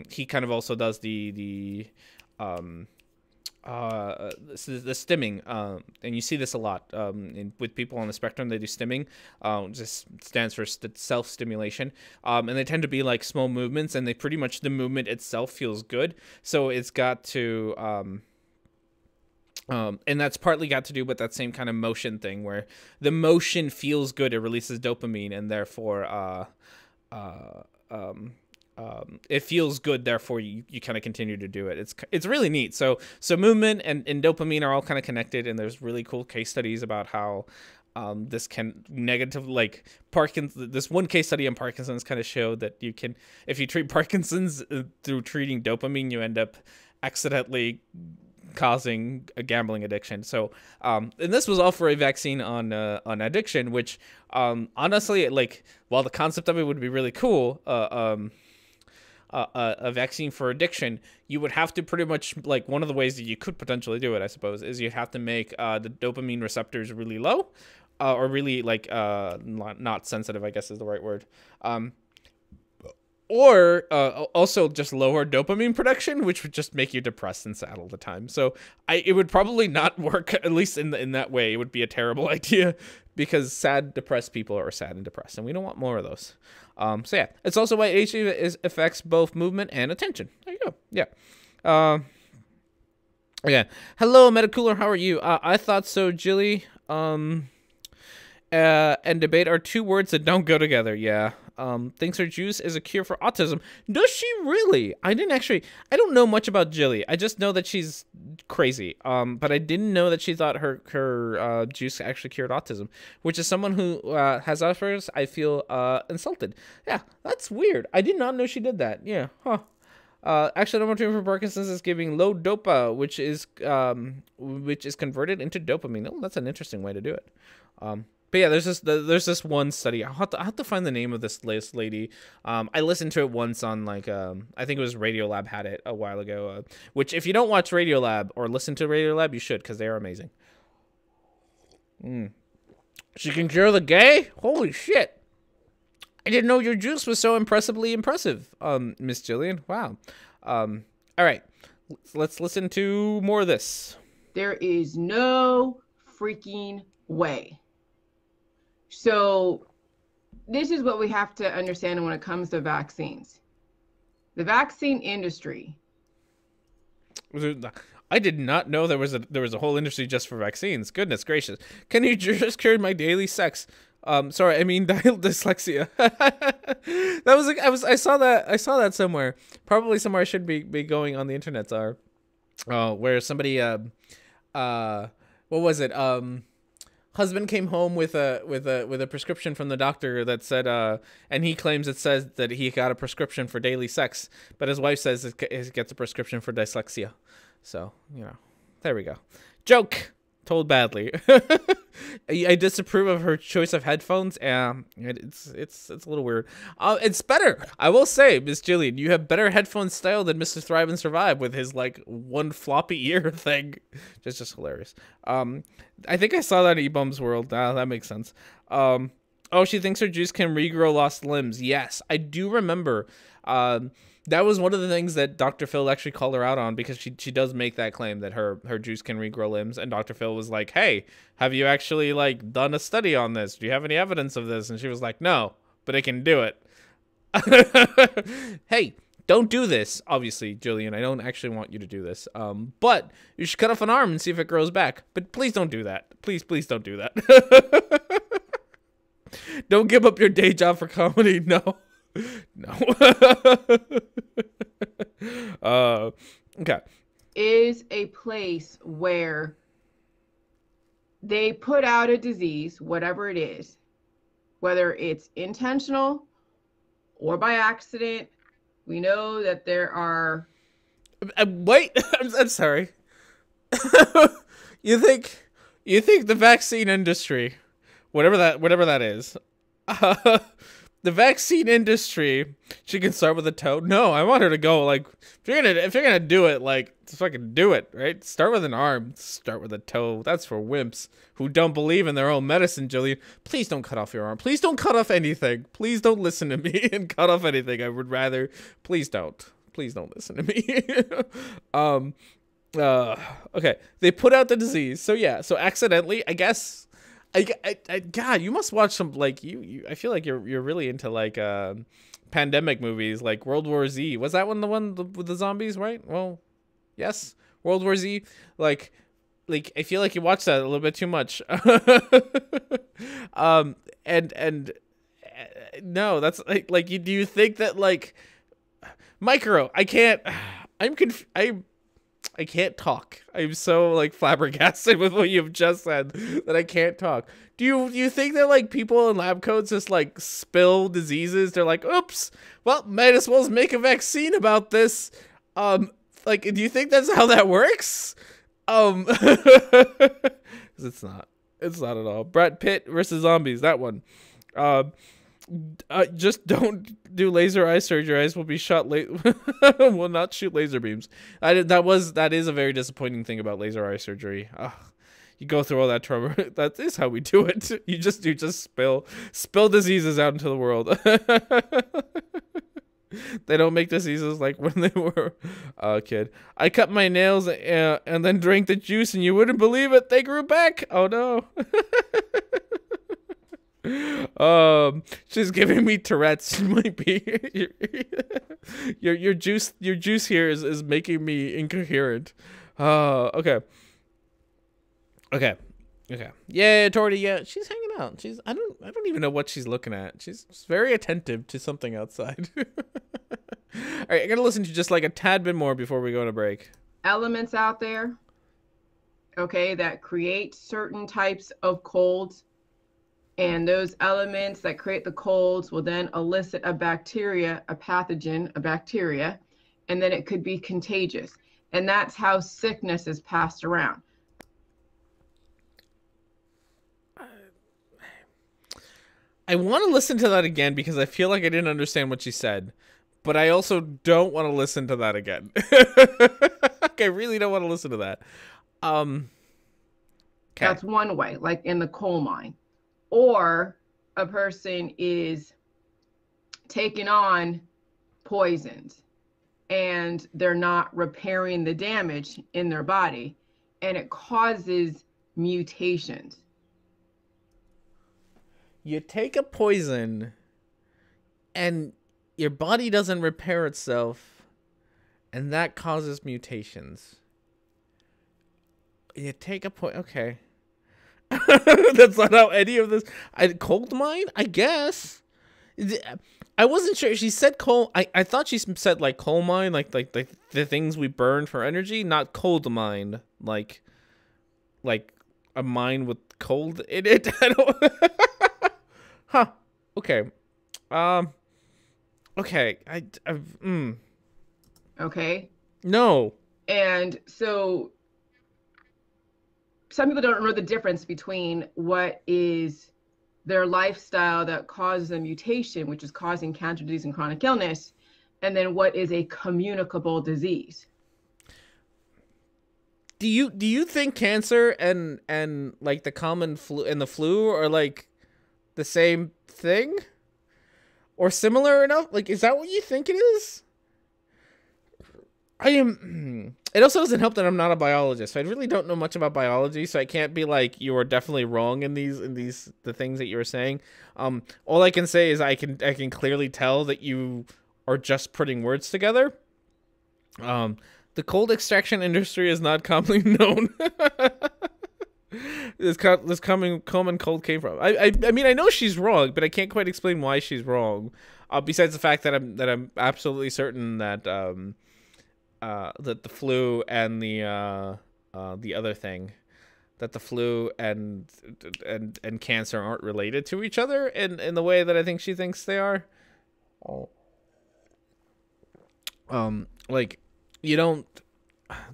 he kind of also does the stimming, and you see this a lot with people on the spectrum. They do stimming, just stands for self-stimulation, and they tend to be like small movements, and the movement itself feels good, so it's got to and that's partly got to do with that same kind of motion thing where the motion feels good, it releases dopamine, and therefore it feels good, therefore you kind of continue to do it. It's really neat. So movement and dopamine are all kind of connected, and there's really cool case studies about how this can negative, like Parkinson's. This one case study on Parkinson's kind of showed that you can, if you treat Parkinson's through treating dopamine, you end up accidentally causing a gambling addiction. So and this was all for a vaccine on addiction, which honestly, like, while the concept of it would be really cool, a vaccine for addiction, you would have to pretty much, like, one of the ways that you could potentially do it, I suppose, is you'd have to make the dopamine receptors really low, or really like not sensitive, I guess is the right word, or also just lower dopamine production, which would just make you depressed and sad all the time. So it would probably not work, at least in that way. It would be a terrible idea, because sad, depressed people are sad and depressed, and we don't want more of those. So yeah, it's also why ADHD affects both movement and attention. There you go. Yeah. Yeah. Hello, Metacooler. How are you? I thought so, Jilly. And debate are two words that don't go together. Yeah. Thinks her juice is a cure for autism. Does she really? I don't know much about Jilly. I just know that she's crazy. But I didn't know that she thought her juice actually cured autism, which is someone who has Asperger's. I feel insulted. Yeah, that's weird. I did not know she did that. Yeah, huh. Actually, normal treatment for Parkinson's is giving low dopa, which is converted into dopamine. Oh, that's an interesting way to do it. But yeah, there's this one study. I'll have to find the name of this lady. I listened to it once on, like, I think it was Radiolab had it a while ago. Which, if you don't watch Radiolab or listen to Radiolab, you should, because they are amazing. She can cure the gay? Holy shit! I didn't know your juice was so impressively impressive, Miss Jillian. Wow. All right, let's listen to more of this. There is no freaking way. So this is what we have to understand when it comes to vaccines. The vaccine industry. I did not know there was a whole industry just for vaccines. Goodness gracious. Can you just cure my daily sex? Sorry, I mean dyslexia. I saw that somewhere. Probably somewhere I should be going on the internet, where somebody what was it? Husband came home with a prescription from the doctor that said, and he claims it says that he got a prescription for daily sex, but his wife says he gets a prescription for dyslexia. So, there we go. Joke. told badly. I disapprove of her choice of headphones. It's a little weird. It's better, I will say, Miss Jillian. You have better headphone style than Mr. Thrive and Survive with his like one floppy ear thing. Just hilarious. I think I saw that in E-Bum's World. That makes sense. Oh, she thinks her juice can regrow lost limbs. Yes, I do remember. That was one of the things that Dr. Phil actually called her out on, because she does make that claim that her juice can regrow limbs. And Dr. Phil was like, hey, have you actually like done a study on this? Do you have any evidence of this? And she was like, no, but it can do it. Hey, don't do this. Obviously, Jillian, I don't actually want you to do this. But you should cut off an arm and see if it grows back. But please don't do that. Please don't do that. Don't give up your day job for comedy. No. No. Okay. Is a place where they put out a disease, whatever it is, whether it's intentional or by accident. We know that there are. Wait, I'm sorry. You think the vaccine industry, whatever that is, the vaccine industry, she can start with a toe? No, I want her to go like, if you're gonna do it, like, just fucking do it, right? Start with an arm, start with a toe. That's for wimps who don't believe in their own medicine, Jillian. Please don't cut off your arm. Please don't cut off anything. Please don't listen to me and cut off anything. I would rather. Please don't listen to me. Okay, they put out the disease. So yeah, so accidentally, I guess. God, you must watch some, like, I feel like you're really into like pandemic movies, like World War Z. Was that one with the zombies, right? Well, yes, World War Z. Like I feel like you watched that a little bit too much. And no, that's like do you think that like Micro? I can't talk. I'm so like flabbergasted with what you've just said that I can't talk. Do you think that like people in lab coats just like spill diseases? They're like, oops, well, might as well make a vaccine about this. Like, do you think that's how that works? 'Cause it's not at all. Brad Pitt versus zombies, that one. Just don't do laser eye surgery. Eyes will be shot will not shoot laser beams. That is a very disappointing thing about laser eye surgery. You go through all that trauma. That is how we do it. You just spill diseases out into the world. They don't make diseases like when they were a kid. I cut my nails and then drank the juice, and you wouldn't believe it, they grew back. Oh no. She's giving me Tourette's. She might be. your juice here is making me incoherent. Okay. Yeah, Torty. Yeah, she's hanging out. I don't even know what she's looking at. She's very attentive to something outside. All right, I gotta listen to just like a tad bit more before we go on a break. Elements out there, okay, that create certain types of colds. And those elements that create the colds will then elicit a bacteria, a pathogen, a bacteria, and then it could be contagious. And that's how sickness is passed around. I want to listen to that again because I feel like I didn't understand what she said. But I also don't want to listen to that again. I really don't want to listen to that. Okay. That's one way, like in the coal mine. Or a person is taking on poisons and they're not repairing the damage in their body, and it causes mutations. You take a poison and your body doesn't repair itself, and that causes mutations. You take a poison. Okay. That's not how any of this. Coal mine, I guess. I wasn't sure. She said coal. I thought she said like coal mine, like the things we burn for energy, not cold mine, like a mine with cold in it. I don't. Huh. Okay. Okay. Okay. No. And so some people don't know the difference between what is their lifestyle that causes a mutation, which is causing cancer disease and chronic illness, and then what is a communicable disease. Do you think cancer and like the common flu and the flu are like the same thing or similar enough? Like, is that what you think it is? It also doesn't help that I'm not a biologist. So I really don't know much about biology, so I can't be like, you are definitely wrong in the things that you were saying. All I can say is I can clearly tell that you are just putting words together. The cold extraction industry is not commonly known. This common cold came from. I mean, I know she's wrong, but I can't quite explain why she's wrong. Besides the fact that I'm absolutely certain that that the flu and the other thing, that the flu and cancer aren't related to each other in the way that I think she thinks they are. Like, you don't.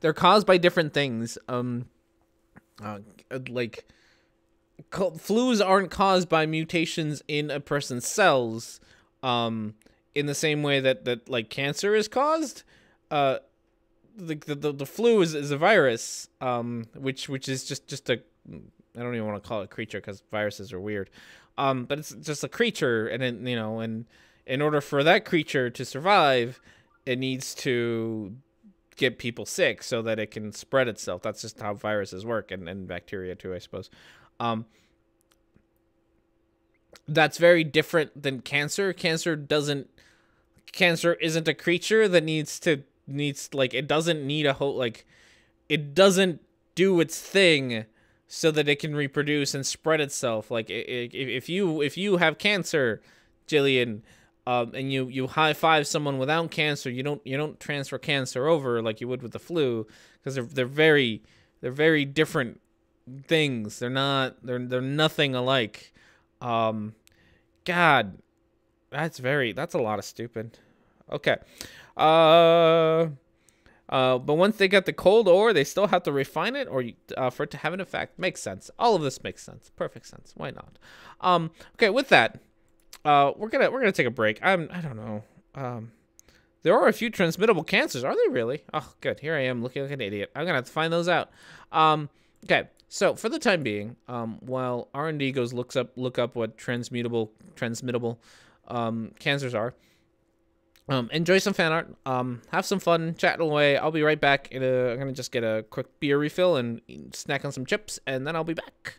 They're caused by different things. Like, flus aren't caused by mutations in a person's cells, in the same way that like cancer is caused. The flu is a virus, which is just a, I don't even want to call it a creature because viruses are weird, but it's just a creature, and then, you know, and in order for that creature to survive, it needs to get people sick so that it can spread itself. That's just how viruses work, and bacteria too, I suppose. That's very different than cancer. Cancer isn't a creature that needs like, it doesn't need a whole, like, it doesn't do its thing so that it can reproduce and spread itself. Like, if you have cancer, Jillian, and you high five someone without cancer, you don't transfer cancer over like you would with the flu, because they're very different things. They're nothing alike. God, that's a lot of stupid. Okay. But once they get the cold ore, they still have to refine it, or for it to have an effect. Makes sense. All of this makes sense. Perfect sense. Why not? Okay, with that, we're gonna take a break. I don't know. There are a few transmittable cancers. Are they really? Oh, good. Here I am looking like an idiot. I'm gonna have to find those out. Okay. So for the time being, while R&D goes look up what transmittable cancers are. Enjoy some fan art. Have some fun chatting away. I'll be right back. I'm gonna just get a quick beer refill and snack on some chips, and then I'll be back.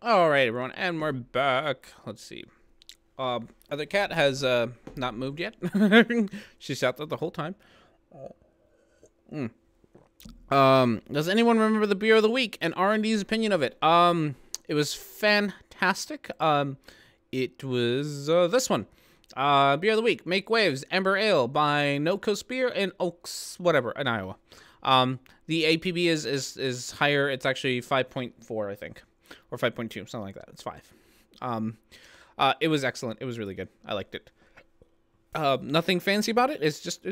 All right, everyone, and we're back. Let's see. Other cat has not moved yet. She sat there the whole time. Does anyone remember the beer of the week and R&D's opinion of it? It was fantastic. It was this one. Beer of the week, Make Waves, Amber Ale by No Coast Beer in Oaks, whatever, in Iowa. The APB is higher. It's actually 5.4, I think, or 5.2, something like that. It's 5. It was excellent. It was really good. I liked it. Nothing fancy about it. It's just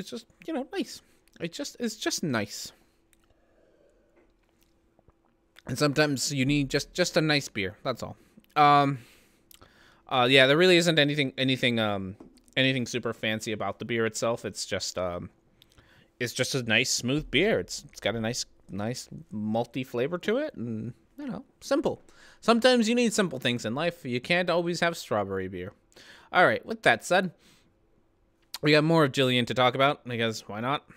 you know, nice. It's just nice. And sometimes you need just a nice beer. That's all. Yeah, there really isn't anything super fancy about the beer itself. It's just a nice smooth beer. It's got a nice malty flavor to it, and you know, simple. Sometimes you need simple things in life. You can't always have strawberry beer. All right, with that said, we got more of Jillian to talk about, because why not?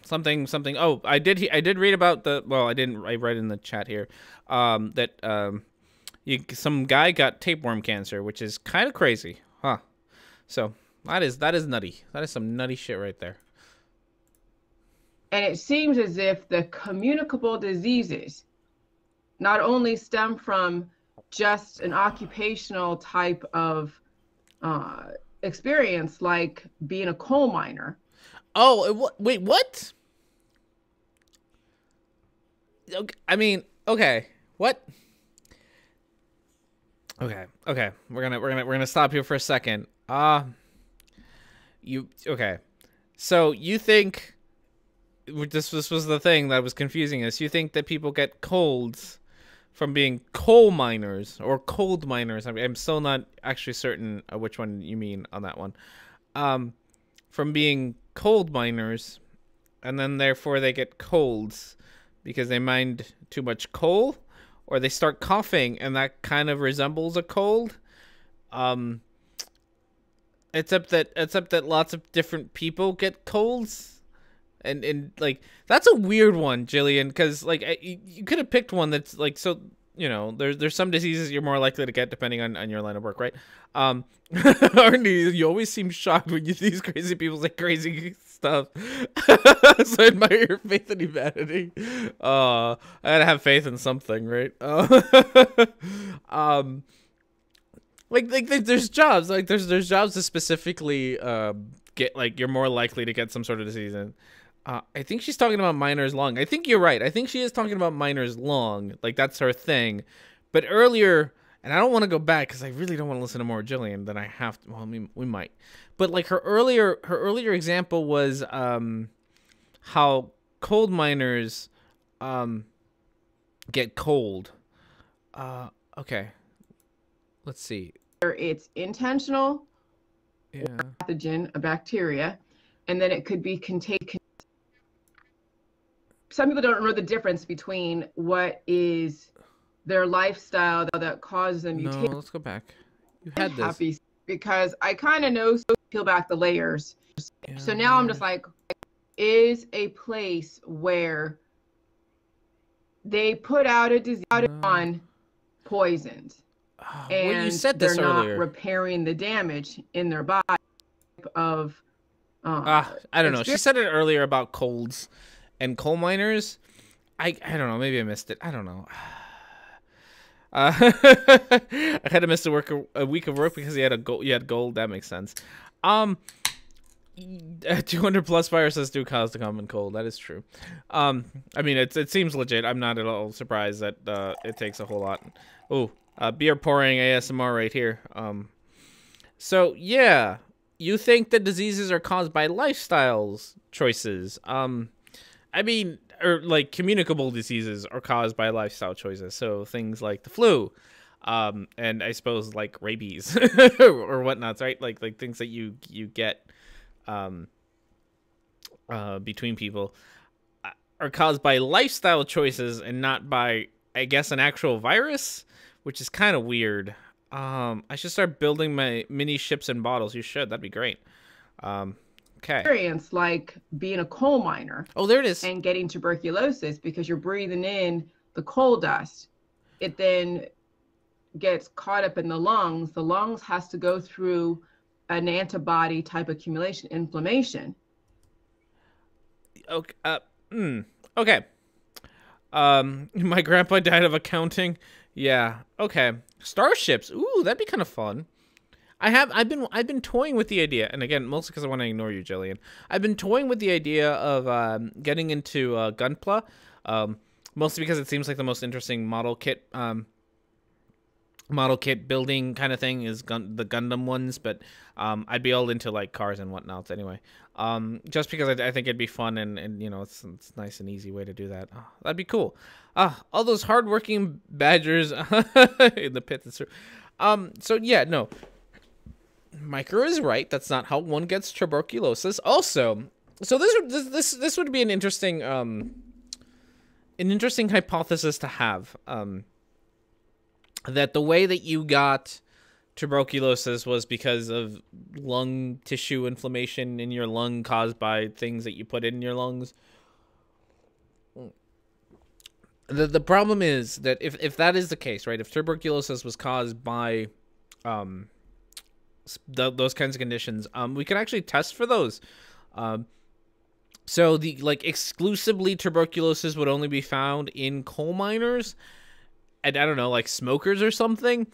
Something. Oh, I did read about the. Well, I didn't. I read in the chat here, that some guy got tapeworm cancer, which is kind of crazy, huh? So that is nutty. That is some nutty shit right there. And it seems as if the communicable diseases not only stem from just an occupational type of experience, like being a coal miner. Oh, wait, what? I mean, okay, what? Okay, we're gonna stop here for a second. Okay, so you think this was the thing that was confusing us? You think that people get colds from being coal miners or cold miners? I'm still not actually certain which one you mean on that one. From being cold miners, and then therefore they get colds because they mined too much coal, or they start coughing and that kind of resembles a cold. Except that lots of different people get colds, and like that's a weird one, Jillian, because like you could have picked one that's like, so you know, there's some diseases you're more likely to get depending on your line of work, right? Arnie, you always seem shocked when these crazy people say crazy stuff. So I admire your faith in humanity. I gotta have faith in something, right? Like there's jobs, like there's jobs that specifically get, like, you're more likely to get some sort of disease in. I think she's talking about miner's lung. I think you're right. I think she is talking about miner's lung. Like, that's her thing. But earlier, and I don't want to go back because I really don't want to listen to more Jillian than I have to. Well, I mean, we might. But like her earlier example was how coal miners get cold. Okay. Let's see. It's intentional, yeah, pathogen, a bacteria, and then it could be contagious. Some people don't know the difference between what is their lifestyle that causes them. No, let's go back. You had this. Happy, because I kind of know, so peel back the layers. Yeah, so now I'm just like, is a place where they put out a disease on poisons, and well, you said this they're earlier. not repairing the damage in their body of I don't know. She said it earlier about colds and coal miners. I don't know. Maybe I missed it. I don't know. I had to miss a week of work because he had gold. That makes sense. 200 plus viruses do cause the common cold. That is true. I mean, it seems legit. I'm not at all surprised that it takes a whole lot. Oh, beer pouring ASMR right here. So yeah, you think that diseases are caused by lifestyles choices? I mean, or like communicable diseases are caused by lifestyle choices. So things like the flu, and I suppose like rabies or whatnots, right? Like things that you get between people are caused by lifestyle choices and not by, I guess, an actual virus, which is kind of weird. I should start building my mini ships and bottles. You should. That'd be great. Okay. Experience like being a coal miner. Oh, there it is. And getting tuberculosis because you're breathing in the coal dust. It then gets caught up in the lungs has to go through an antibody type accumulation, inflammation. Okay. Okay. My grandpa died of accounting. Yeah. Okay. Starships. Ooh, that'd be kind of fun. I've been toying with the idea, and again, mostly because I want to ignore you, Jillian. I've been toying with the idea of getting into Gunpla, mostly because it seems like the most interesting model kit building kind of thing is the Gundam ones, but I'd be all into like cars and whatnot anyway. Just because I think it'd be fun and you know it's nice and easy way to do that. Oh, that'd be cool. All those hardworking badgers in the pit. That's true. So yeah, no. Micro is right. That's not how one gets tuberculosis. Also, so this would be an interesting hypothesis to have. That the way that you got tuberculosis was because of lung tissue inflammation in your lung caused by things that you put in your lungs. The problem is that if that is the case, right? If tuberculosis was caused by those kinds of conditions, we can actually test for those. So the exclusively tuberculosis would only be found in coal miners and I don't know, like smokers or something,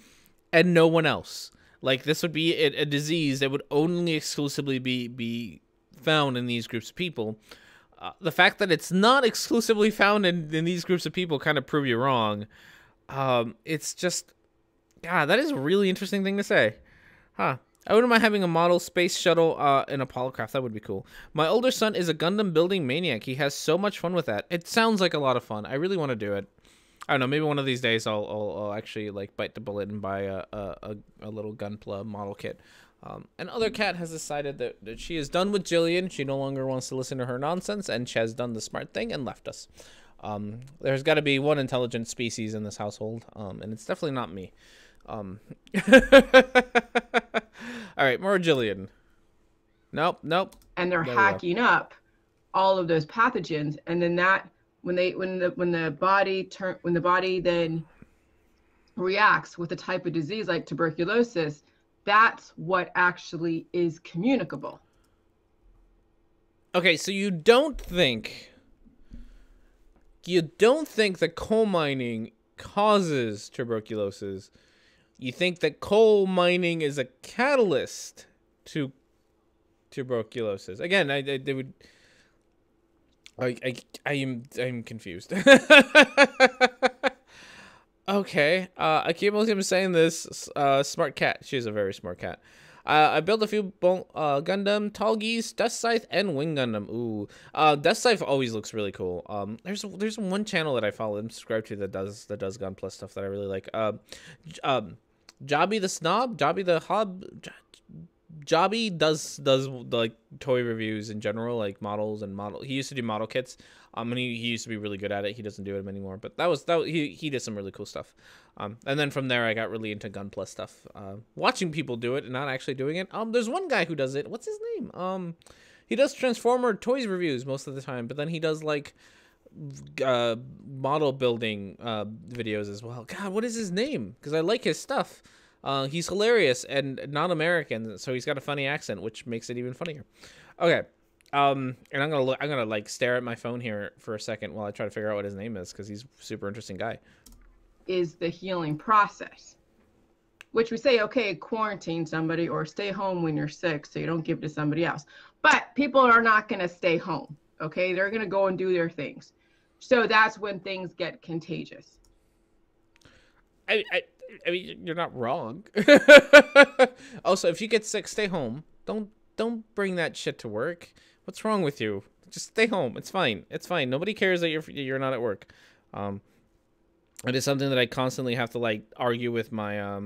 and no one else. Like this would be a disease that would only exclusively be found in these groups of people. The fact that it's not exclusively found in these groups of people kind of prove you wrong. It's just, God, that is a really interesting thing to say. Huh. I wouldn't mind having a model space shuttle in Apollo craft. That would be cool. My older son is a Gundam building maniac. He has so much fun with that. It sounds like a lot of fun. I really want to do it. I don't know. Maybe one of these days I'll actually like bite the bullet and buy a little Gunpla model kit. And other cat has decided that she is done with Jillian. She no longer wants to listen to her nonsense, and she has done the smart thing and left us. There's got to be one intelligent species in this household, and it's definitely not me. All right, more Jillian. Nope. And they're hacking up all of those pathogens, and then that when the body then reacts with a type of disease like tuberculosis, that's what actually is communicable. Okay, so you don't think that coal mining causes tuberculosis. You think that coal mining is a catalyst to tuberculosis. Again, I'm confused. Okay, I keep on saying this. Smart cat. She's a very smart cat. I built a few Gundam, Tallgeese, Dust Scythe, and Wing Gundam. Ooh, Dust Scythe always looks really cool. There's one channel that I follow and subscribe to that does Gunpla stuff that I really like. Jobby the Snob, Jobby the Hob, Jobby does like toy reviews in general, like models and model. He used to do model kits. And he used to be really good at it. He doesn't do it anymore, but he did some really cool stuff. And then from there, I got really into Gunpla stuff. Watching people do it and not actually doing it. There's one guy who does it. What's his name? He does Transformer toys reviews most of the time, but then he does like model building videos as well. God, what is his name? Because I like his stuff. He's hilarious and not American, so he's got a funny accent, which makes it even funnier. Okay. And I'm gonna like stare at my phone here for a second while I try to figure out what his name is, because he's a super interesting guy. Is the healing process, which we say, okay, quarantine somebody or stay home when you're sick so you don't give it to somebody else. But people are not gonna stay home, okay? They're gonna go and do their things. So that's when things get contagious. I mean, you're not wrong. Also, if you get sick, stay home. Don't bring that shit to work. What's wrong with you? Just stay home. It's fine. It's fine. Nobody cares that you're not at work. It is something that I constantly have to like argue with my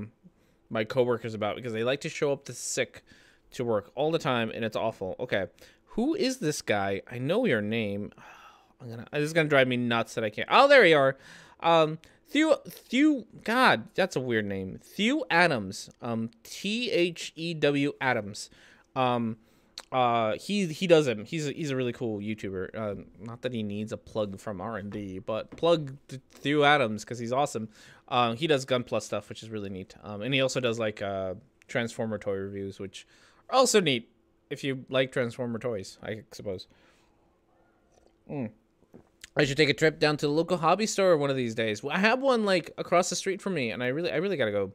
my coworkers about, because they like to show up sick to work all the time, and it's awful. Okay, who is this guy? I know your name. This is gonna drive me nuts that I can't. Oh, there you are. Thew. God, that's a weird name. Thew Adams. Thew Adams. He does him. He's a really cool YouTuber. Not that he needs a plug from R&D, but plug through Adams because he's awesome. He does Gun Plus stuff, which is really neat. And he also does like Transformer toy reviews, which are also neat if you like Transformer toys, I suppose. I should take a trip down to the local hobby store one of these days. I have one like across the street from me, and I really gotta go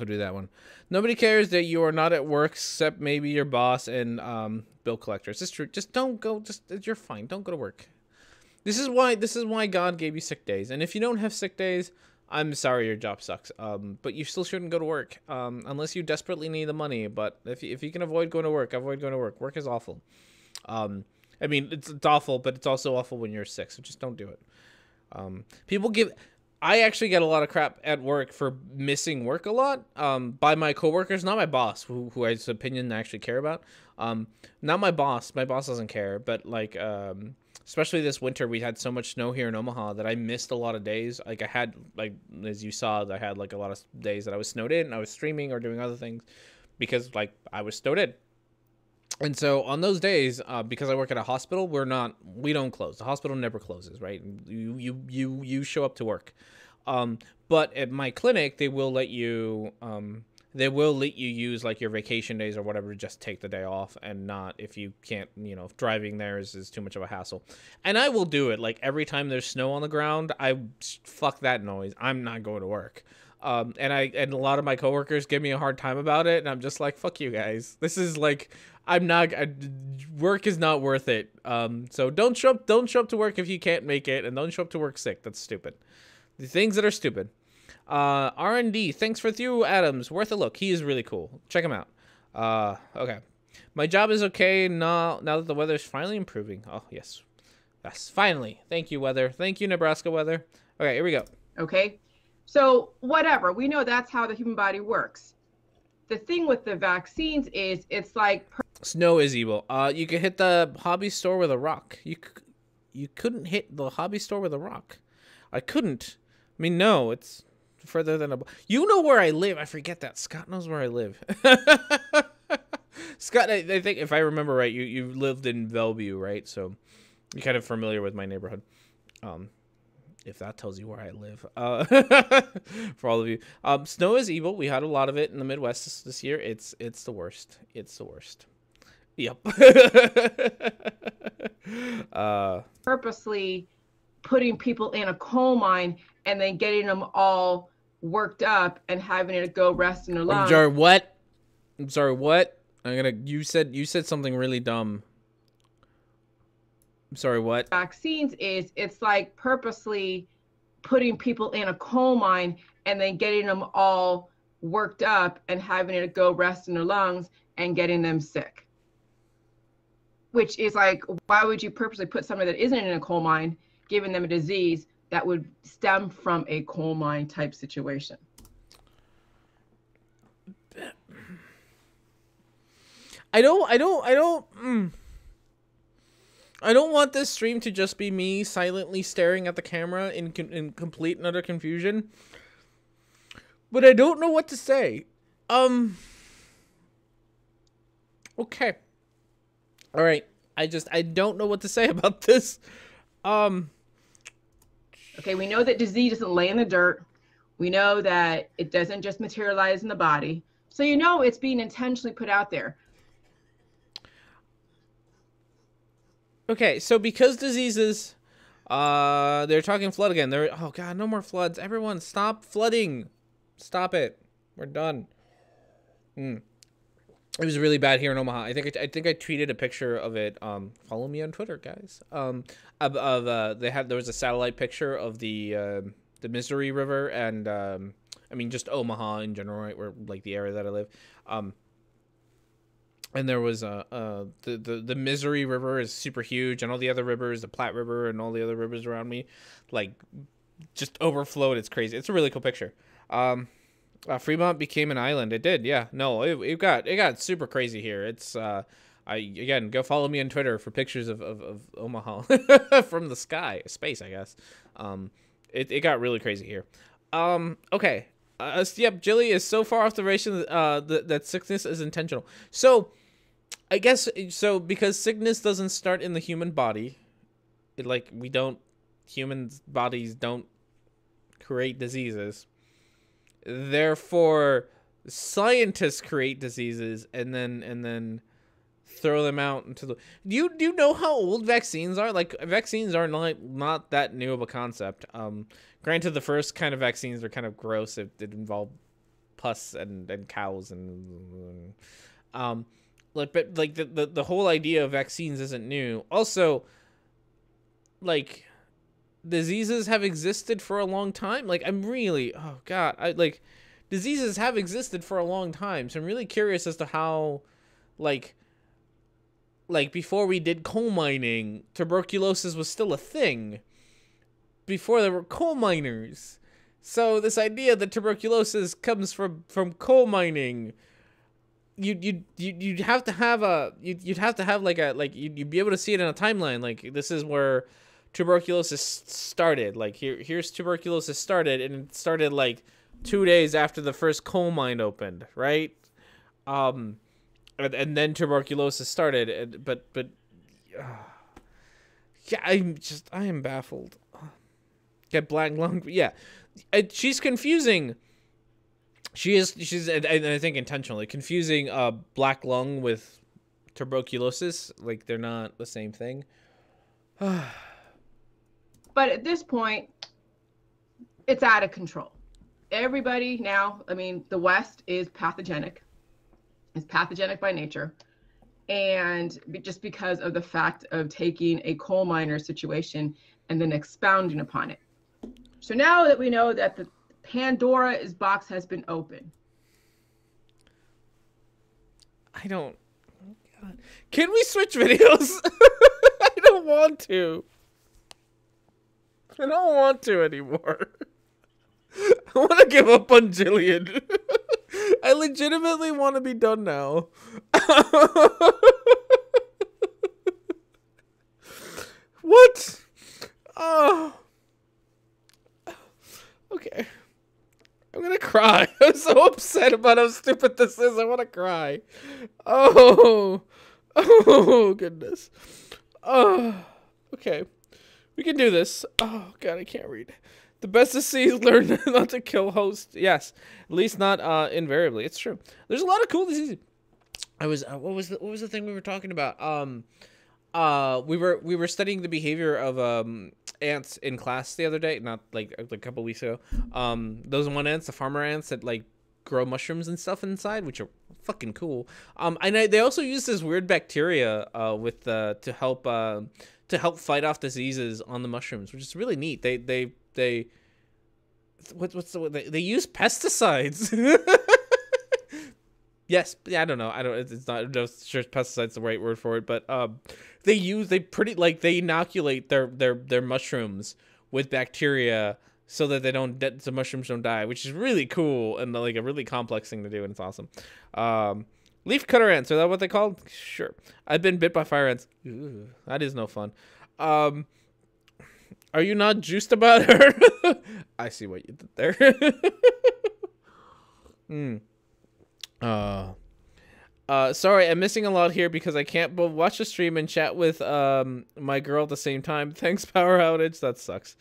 do that one. Nobody cares that you are not at work except maybe your boss and bill collectors. It's true. Just don't go. You're fine. Don't go to work. This is why God gave you sick days. And if you don't have sick days, I'm sorry, your job sucks. But you still shouldn't go to work unless you desperately need the money. But if you can avoid going to work, avoid going to work. Work is awful. I mean, it's awful, but it's also awful when you're sick. So just don't do it. I actually get a lot of crap at work for missing work a lot by my coworkers, not my boss, who has opinion I actually care about. Not my boss. My boss doesn't care, but like especially this winter, we had so much snow here in Omaha that I missed a lot of days. Like I had, like as you saw, I had like a lot of days that I was snowed in. I was streaming or doing other things because like I was snowed in. And so on those days, because I work at a hospital, we don't close. The hospital never closes, right? You show up to work. But at my clinic, they will let you use like your vacation days or whatever to just take the day off, and not if you can't, if driving there is too much of a hassle. And I will do it. Like every time there's snow on the ground, fuck that noise. I'm not going to work. And a lot of my coworkers give me a hard time about it, and I'm just like, fuck you guys. This is like, work is not worth it. So don't show up to work if you can't make it, and don't show up to work sick. That's stupid. The things that are stupid. R&D, thanks for through Adams. Worth a look. He is really cool. Check him out. Okay. My job is okay now that the weather is finally improving. Oh, yes. Yes, finally. Thank you, weather. Thank you, Nebraska weather. Okay, here we go. Okay. So whatever, we know that's how the human body works. The thing with the vaccines is it's like snow is evil. You can hit the hobby store with a rock. You couldn't hit the hobby store with a rock. I couldn't. I mean, no, it's further than you know where I live. I forget that. Scott knows where I live. Scott, I think if I remember right, you lived in Bellevue, right? So you're kind of familiar with my neighborhood. If that tells you where I live, for all of you. Snow is evil. We had a lot of it in the Midwest this year. It's the worst. It's the worst. Yep. Purposely putting people in a coal mine and then getting them all worked up and having it go rest in their lungs. I'm sorry, what? You said something really dumb. I'm sorry, what? Vaccines is it's like purposely putting people in a coal mine and then getting them all worked up and having it go rest in their lungs and getting them sick. Which is like, why would you purposely put somebody that isn't in a coal mine, giving them a disease that would stem from a coal mine type situation? I don't want this stream to just be me silently staring at the camera in complete and utter confusion. But I don't know what to say. Okay. All right. I don't know what to say about this. Okay, we know that disease doesn't lay in the dirt. We know that it doesn't just materialize in the body. So it's being intentionally put out there. Okay, so because diseases, they're talking flood again. Oh God, no more floods. Everyone, stop flooding. Stop it. We're done. It was really bad here in Omaha. I think I tweeted a picture of it. Follow me on Twitter, guys. There was a satellite picture of the Missouri River and I mean just Omaha in general, right? Where like the area that I live. And there was the Missouri River is super huge, and all the other rivers, the Platte River and all the other rivers around me, like just overflowed. It's crazy. It's a really cool picture. Fremont became an island. It did, yeah. No, it got super crazy here. It's again, go follow me on Twitter for pictures of Omaha from the sky, space, I guess. It got really crazy here. Okay. Yep, Jilly is so far off the ration that sickness is intentional. So, I guess so, because sickness doesn't start in the human body. Humans' bodies don't create diseases. Therefore, scientists create diseases and then throw them out into the. Do you know how old vaccines are? Like, vaccines are not that new of a concept. Granted, the first kind of vaccines are kind of gross. It involved pus and cows and but like the whole idea of vaccines isn't new. Also, like, diseases have existed for a long time. Like, oh god, diseases have existed for a long time. So I'm really curious as to how, like before we did coal mining, tuberculosis was still a thing. Before there were coal miners. So this idea that tuberculosis comes from coal mining, you'd have to have you'd be able to see it in a timeline. Like, this is where tuberculosis started. Like, here's tuberculosis started, and it started like 2 days after the first coal mine opened, right? And then tuberculosis started, but yeah, I am baffled. Get black lung, yeah. She's confusing. She's and I think intentionally confusing black lung with tuberculosis. Like, they're not the same thing. But at this point, it's out of control. Everybody now, I mean, the West is pathogenic. It's pathogenic by nature. And just because of the fact of taking a coal miner situation and then expounding upon it. So now that we know that the Pandora's box has been opened. I don't. Oh God. Can we switch videos? I don't want to. I don't want to anymore. I want to give up on Jillian. I legitimately want to be done now. What? Oh. Okay. I'm gonna cry. I'm so upset about how stupid this is. I want to cry. Oh. Oh, goodness. Oh. Okay. We can do this. Oh, God, I can't read. The best to see is learn not to kill hosts. Yes. At least not invariably. It's true. There's a lot of cool diseases. I was what was the thing we were talking about? We were studying the behavior of ants in class the other day, not like a couple weeks ago. Those one ants, the farmer ants that like grow mushrooms and stuff inside, which are fucking cool. And they also use this weird bacteria with to help fight off diseases on the mushrooms, which is really neat. They use pesticides. Yes, yeah, I don't know. It's not. I'm not sure pesticide's the right word for it, but they inoculate their mushrooms with bacteria so that the mushrooms don't die, which is really cool and like a really complex thing to do, and it's awesome. Leaf cutter ants, are that what they called? Sure. I've been bit by fire ants. Ooh, that is no fun. Are you not juiced about her? I see what you did there. Sorry, I'm missing a lot here because I can't both watch the stream and chat with my girl at the same time. Thanks, power outage. That sucks.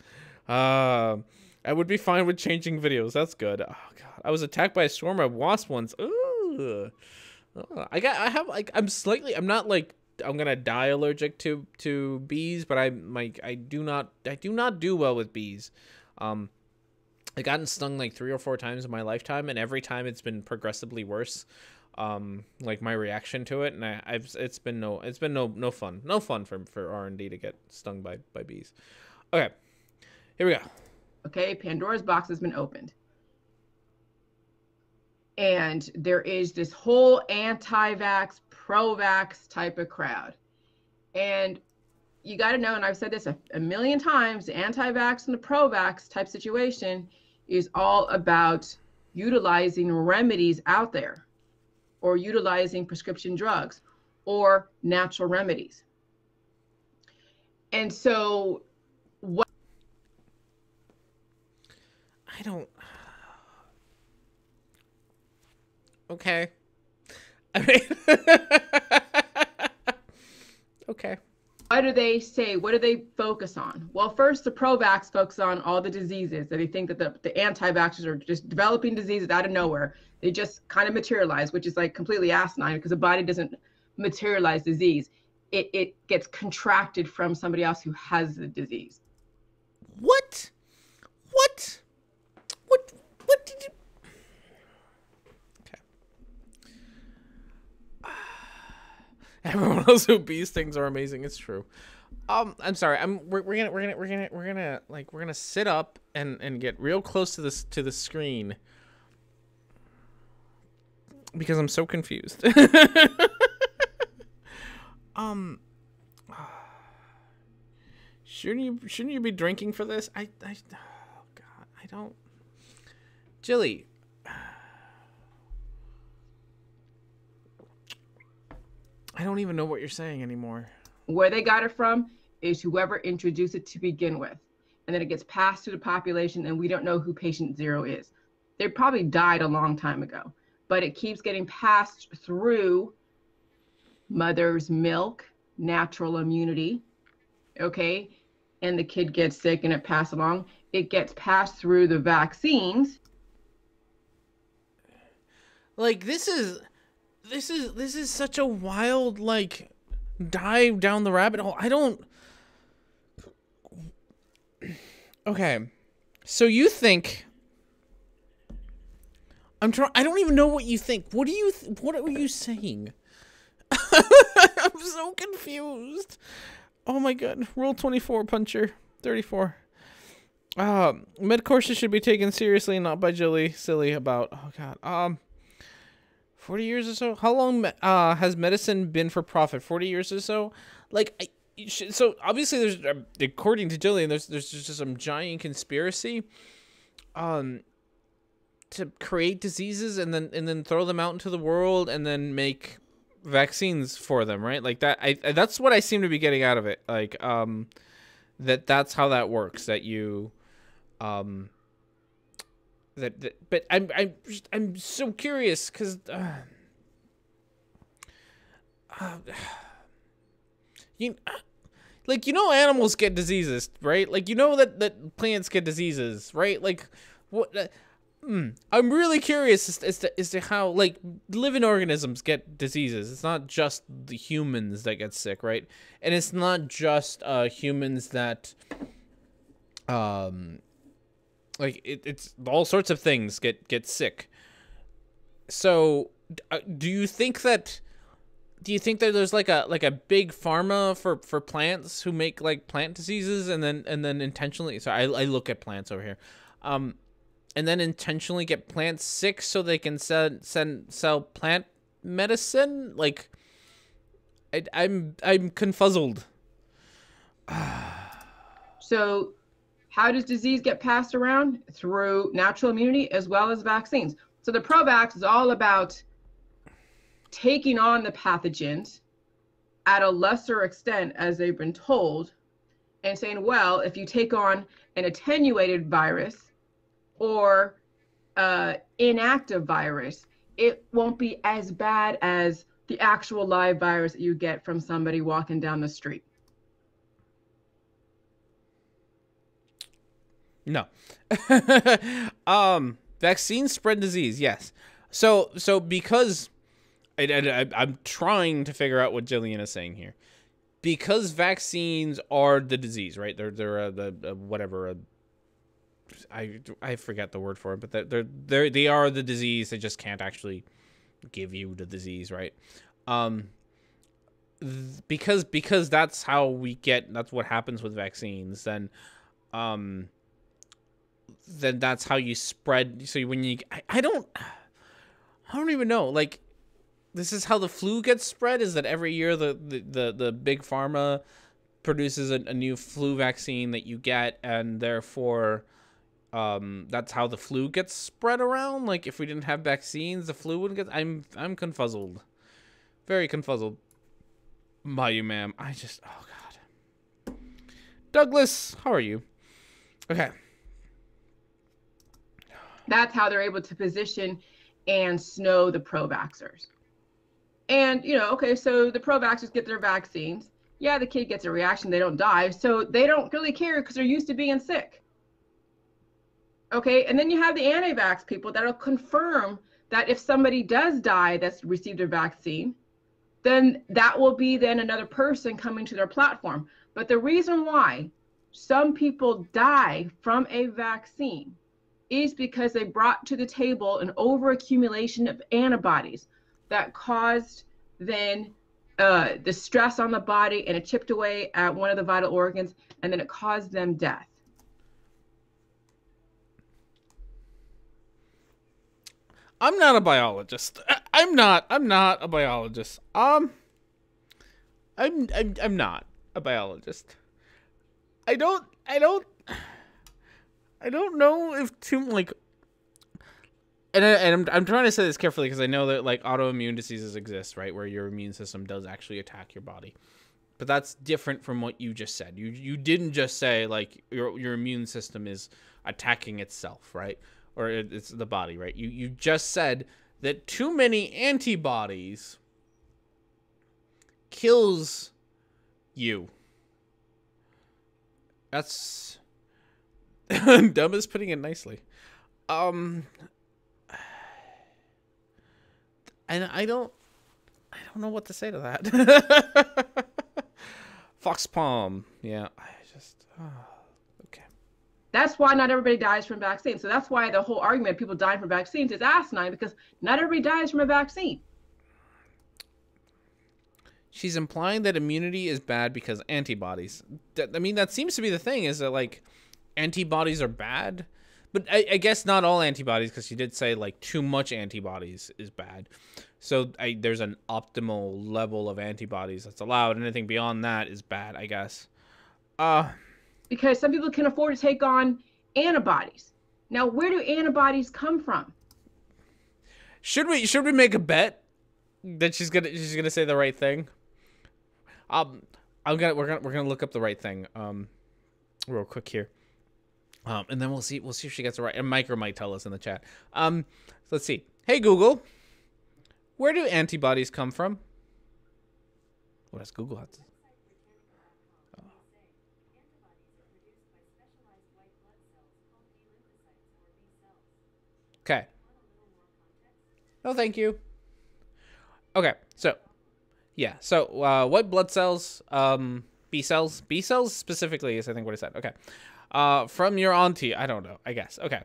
I would be fine with changing videos. That's good. Oh God, I was attacked by a swarm of wasps once. Ooh. Oh, I'm not like I'm gonna die allergic to bees, but I do not do well with bees. I gotten stung like 3 or 4 times in my lifetime, and every time it's been progressively worse. Like my reaction to it, and it's been no fun for R&D to get stung by bees. Okay, here we go. Okay, Pandora's box has been opened. And there is this whole anti-vax, pro-vax type of crowd. And you got to know, and I've said this a million times, the anti-vax and the pro-vax type situation is all about utilizing remedies out there, or utilizing prescription drugs or natural remedies. And so what I don't. Okay. I mean, Okay. What do they say? What do they focus on? Well, first, the pro-vax focus on all the diseases that they think that the anti-vaxxers are just developing diseases out of nowhere. They just kind of materialize, which is like completely asinine because the body doesn't materialize disease. It gets contracted from somebody else who has the disease. What? What? What did you... Okay. Everyone else who bees things are amazing. It's true. I'm sorry. We're gonna sit up and get real close to the screen because I'm so confused. Shouldn't you be drinking for this? Oh God, I don't. Jilly. I don't even know what you're saying anymore. Where they got it from is whoever introduced it to begin with. And then it gets passed to the population and we don't know who patient 0 is. They probably died a long time ago, but it keeps getting passed through mother's milk, natural immunity, okay? And the kid gets sick and it passed along. It gets passed through the vaccines. Like this is such a wild, like, dive down the rabbit hole. I don't... Okay. So you think... I don't even know what you think. What are you saying? I'm so confused. Oh my god. Rule 24, puncher. 34. Med courses should be taken seriously, not by Jilly. Silly about... Oh god. 40 years or so? How long has medicine been for profit? 40 years or so? Like, so obviously there's, according to Jillian, there's just some giant conspiracy to create diseases and then throw them out into the world and then make vaccines for them, right? Like that. That's what I seem to be getting out of it. Like, that's how that works. That you, but I'm so curious because animals get diseases, right? Like, that plants get diseases, right? Like, what? I'm really curious as to how, like, living organisms get diseases. It's not just the humans that get sick, right? And it's not just humans that like it's all sorts of things get sick. So do you think that there's like a big pharma for plants who make like plant diseases and then intentionally, so I look at plants over here, and then intentionally get plants sick so they can sell plant medicine? Like, I'm confuzzled. So how does disease get passed around? Through natural immunity as well as vaccines. So the pro-vax is all about taking on the pathogens at a lesser extent as they've been told, and saying, well, if you take on an attenuated virus or inactive virus, it won't be as bad as the actual live virus that you get from somebody walking down the street. No. Vaccines spread disease, yes. So because I'm trying to figure out what Jillian is saying here. Because vaccines are the disease, right? They're whatever. I forget the word for it, but they are the disease. They just can't actually give you the disease, right? Because that's how that's what happens with vaccines. Then that's how you spread. So when you, I don't even know. Like, this is how the flu gets spread. Is that every year the big pharma produces a new flu vaccine that you get, and therefore, that's how the flu gets spread around. Like, if we didn't have vaccines, the flu wouldn't get. I'm confuzzled, very confuzzled by you, ma'am. Oh god. Douglas, how are you? Okay. That's how they're able to position and snow the pro-vaxxers. And, okay, so the pro-vaxxers get their vaccines. Yeah, the kid gets a reaction, they don't die. So they don't really care because they're used to being sick. Okay, and then you have the anti-vax people that'll confirm that if somebody does die that's received a vaccine, then that will be then another person coming to their platform. But the reason why some people die from a vaccine is because they brought to the table an overaccumulation of antibodies that caused then the stress on the body, and it chipped away at one of the vital organs, and then it caused them death. I'm not a biologist. I'm not a biologist. I'm not a biologist. I don't know if too like, and I'm trying to say this carefully because I know that like autoimmune diseases exist, right, where your immune system does actually attack your body, but that's different from what you just said. You didn't just say like your immune system is attacking itself, right, or it's the body, right? You just said that too many antibodies kills you. That's dumb is putting it nicely. And I don't know what to say to that. Fox palm. Yeah, I just okay. That's why not everybody dies from vaccines. So that's why the whole argument of people dying from vaccines is asinine, because not everybody dies from a vaccine. She's implying that immunity is bad because antibodies. I mean, that seems to be the thing, is that like antibodies are bad, but I guess not all antibodies, because she did say like too much antibodies is bad. So there's an optimal level of antibodies that's allowed. Anything beyond that is bad, I guess. Because some people can afford to take on antibodies. Now, where do antibodies come from? Should we make a bet that she's gonna say the right thing? We're gonna look up the right thing real quick here. And then we'll see if she gets it right. And Micro might tell us in the chat. So let's see. Hey Google, where do antibodies come from? What does Google have to say? Okay. No, thank you. Okay, so yeah, so white blood cells, B cells specifically is I think what I said. Okay, from your auntie. I don't know. I guess. Okay.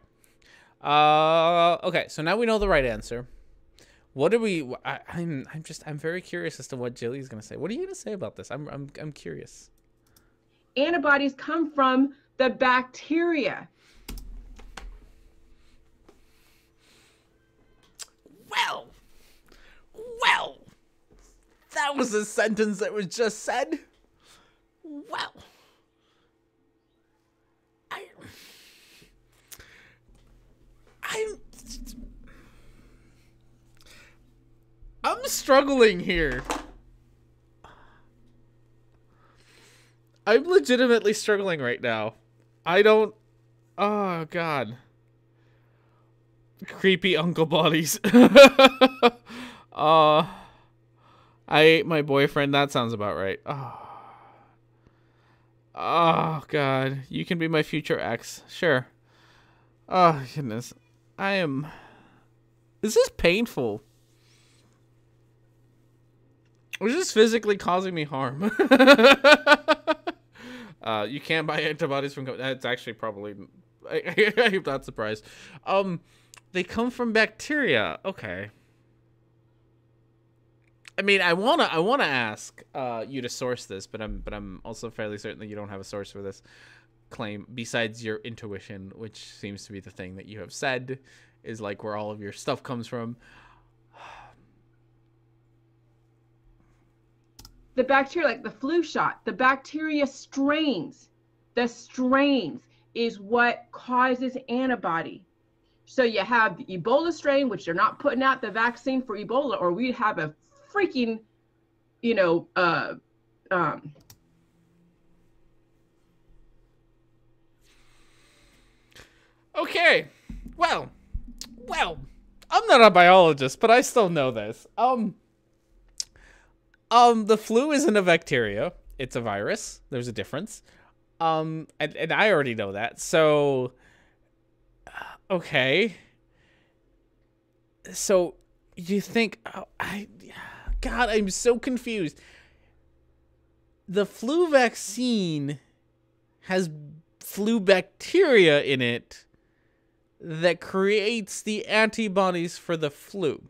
Okay. So now we know the right answer. What do we? I'm very curious as to what Jilly's gonna say. What are you gonna say about this? I'm curious. Antibodies come from the bacteria. Well, that was a sentence that was just said. Well, I'm struggling here. I'm legitimately struggling right now. I don't. Oh God. Creepy uncle bodies. I ate my boyfriend. That sounds about right. Oh God. You can be my future ex. Sure. Oh goodness. This is painful. It's just physically causing me harm. You can't buy antibodies from. That's actually probably. I'm not surprised. They come from bacteria. Okay. I mean, I wanna ask you to source this, but I'm also fairly certain that you don't have a source for this claim besides your intuition, which seems to be the thing that you have said is like where all of your stuff comes from. The bacteria, like the flu shot, the bacteria strains. The strains is what causes antibody. So you have the Ebola strain, which they're not putting out the vaccine for Ebola, or we'd have a freaking, Okay. Well, I'm not a biologist, but I still know this. The flu isn't a bacteria. it's a virus. There's a difference. And I already know that. So, okay. So, you think... Oh, God, I'm so confused. The flu vaccine has flu bacteria in it that creates the antibodies for the flu.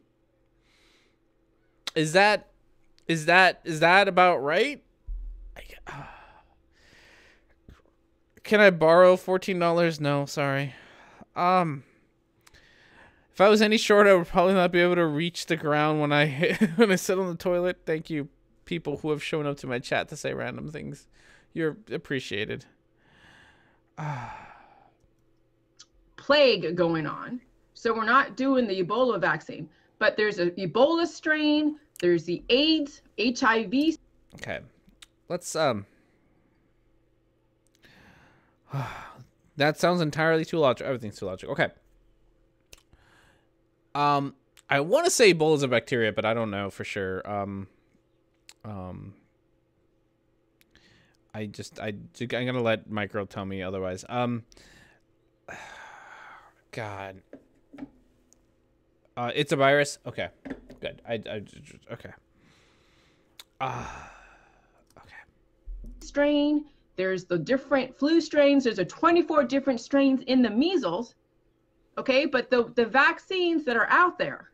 Is that about right? Can I borrow $14? No, sorry. If I was any short, I would probably not be able to reach the ground when I when I sit on the toilet. Thank you, people who have shown up to my chat to say random things. You're appreciated. Plague going on. So we're not doing the Ebola vaccine, but there's an Ebola strain. There's the AIDS, HIV. Okay, let's that sounds entirely too logical. Everything's too logical. Okay. I want to say Ebola is a bacteria, but I don't know for sure. I'm gonna let Micro tell me otherwise. God. It's a virus. Okay, good. Okay. Okay. Strain. There's the different flu strains. There's 24 different strains in the measles. Okay, but the vaccines that are out there,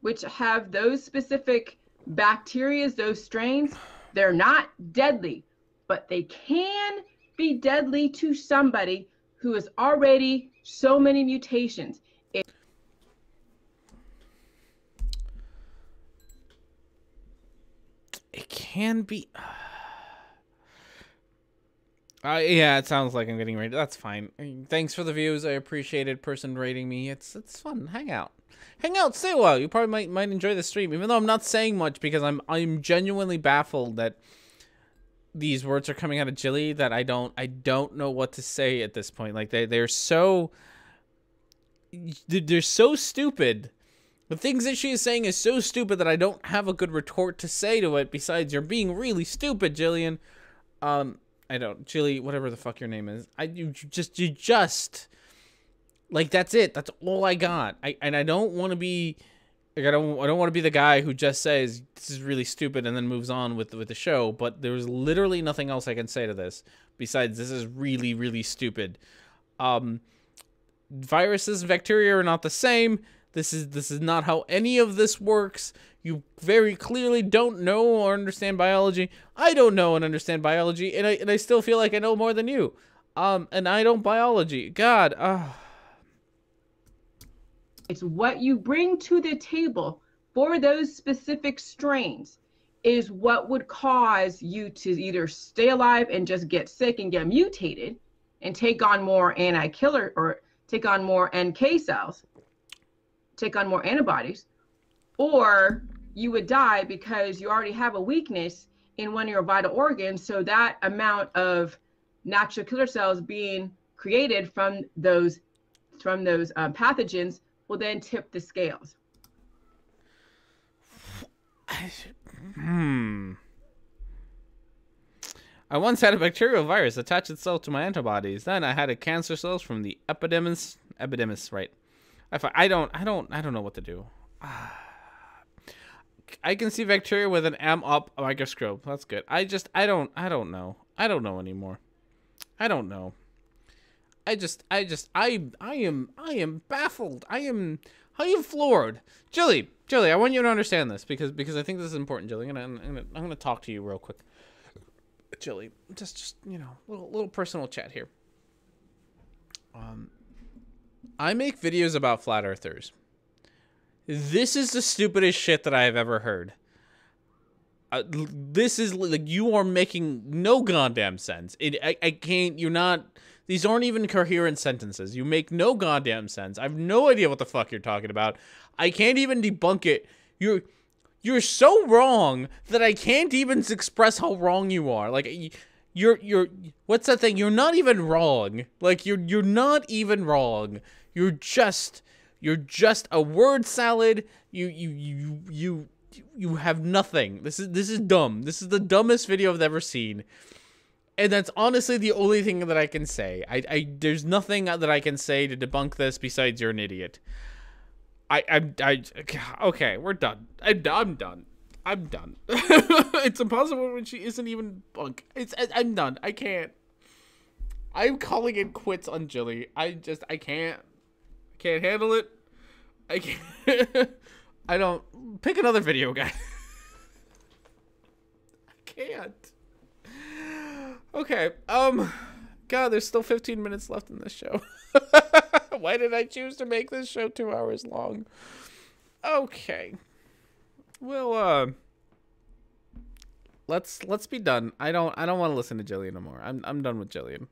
which have those specific bacteria, those strains, they're not deadly, but they can be deadly to somebody who has already so many mutations. It can be... yeah, it sounds like I'm getting ready. That's fine. Thanks for the views. I appreciate it. Person rating me. It's fun. Hang out. Hang out. Stay a while. You probably might enjoy the stream, even though I'm not saying much because I'm genuinely baffled that these words are coming out of Jilly that I don't know what to say at this point. Like they're so stupid. The things that she is saying is so stupid that I don't have a good retort to say to it besides you're being really stupid, Jillian. I don't, Jilly, whatever the fuck your name is. You just like that's it. That's all I got. I don't want to be like I don't want to be the guy who just says this is really stupid and then moves on with the show, but there's literally nothing else I can say to this besides this is really, really stupid. Viruses and bacteria are not the same. This is not how any of this works. You very clearly don't know or understand biology. I don't know and understand biology, and I still feel like I know more than you. And I don't biology. God. It's what you bring to the table for those specific strains is what would cause you to either stay alive and just get sick and get mutated and take on more anti-killer or take on more NK cells, take on more antibodies, or you would die because you already have a weakness in one of your vital organs. So that amount of natural killer cells being created from those pathogens will then tip the scales. I once had a bacterial virus attach itself to my antibodies. Then I had a cancer cells from the epidemis, right? I don't know what to do. I can see bacteria with an up microscope. That's good. I don't know. I don't know anymore. I don't know. I am baffled. I am floored. Jilly, I want you to understand this because I think this is important, Jilly. I'm gonna talk to you real quick. Jilly, just you know, little personal chat here. I make videos about flat earthers. This is the stupidest shit that I have ever heard. This is like you are making no goddamn sense. I can't. You're not. These aren't even coherent sentences. You make no goddamn sense. I have no idea what the fuck you're talking about. I can't even debunk it. You're so wrong that I can't even express how wrong you are. Like you're what's that thing? You're not even wrong. Like you're not even wrong. You're just a word salad. You you have nothing. This is dumb. This is the dumbest video I've ever seen. And that's honestly the only thing that I can say. There's nothing that I can say to debunk this besides you're an idiot. Okay, we're done. I'm done. I'm done. It's impossible when she isn't even bunk. I'm done. I can't. I'm calling it quits on Jilly. I can't handle it. I can't. I don't. Pick another video, guy. I can't. Okay. God, there's still 15 minutes left in this show. Why did I choose to make this show 2 hours long? Okay. Well, let's be done. I don't want to listen to Jillian no more. I'm done with Jillian.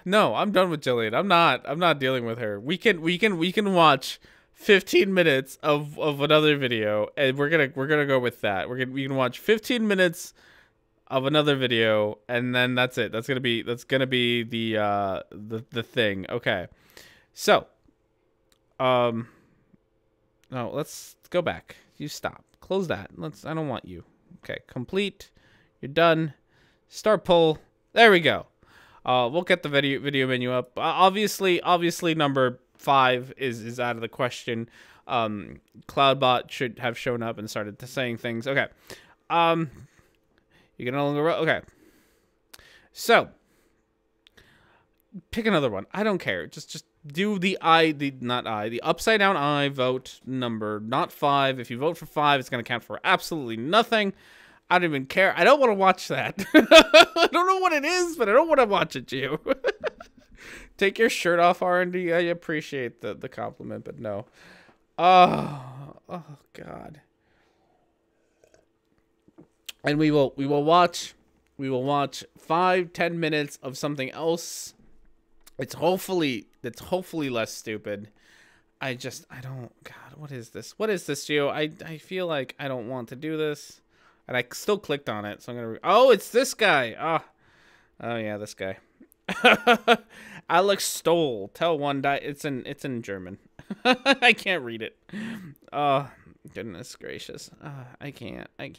No, I'm done with Jillian. I'm not dealing with her. We can watch 15 minutes of another video, and we're gonna go with that. We can watch 15 minutes of another video, and then that's it. That's gonna be the thing. Okay. So, no, let's go back. You stop. Close that. I don't want you. Okay, complete. You're done. Start poll. There we go. We'll get the video menu up. Obviously number 5 is out of the question. Cloudbot should have shown up and started saying things. Okay. You can no longer okay. So pick another one. I don't care. Just do the upside down I vote number, not 5. If you vote for 5, it's gonna count for absolutely nothing. I don't even care. I don't want to watch that. I don't know what it is, but I don't want to watch it, Gio. Take your shirt off, R&D. I appreciate the compliment, but no. Oh God. And we will watch 5-10 minutes of something else. It's hopefully less stupid. I don't. God, what is this? What is this, Gio? I feel like I don't want to do this. And I still clicked on it, so I'm gonna. Oh, it's this guy. Oh yeah, this guy. Alex Stoll. Tell one die. It's in German. I can't read it. Oh, goodness gracious. I can't. I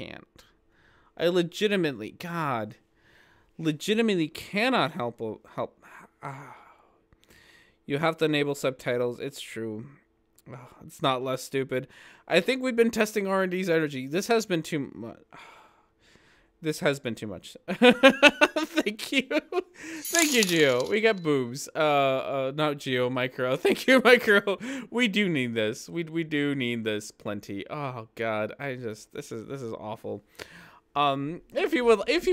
legitimately cannot help. You have to enable subtitles. It's true. It's not less stupid. I think we've been testing R&D's energy. This has been too much. Thank you. Thank you, Gio. We got boobs. Not Gio, Micro. Thank you, Micro. We do need this. We do need this plenty. Oh God. This is awful. If you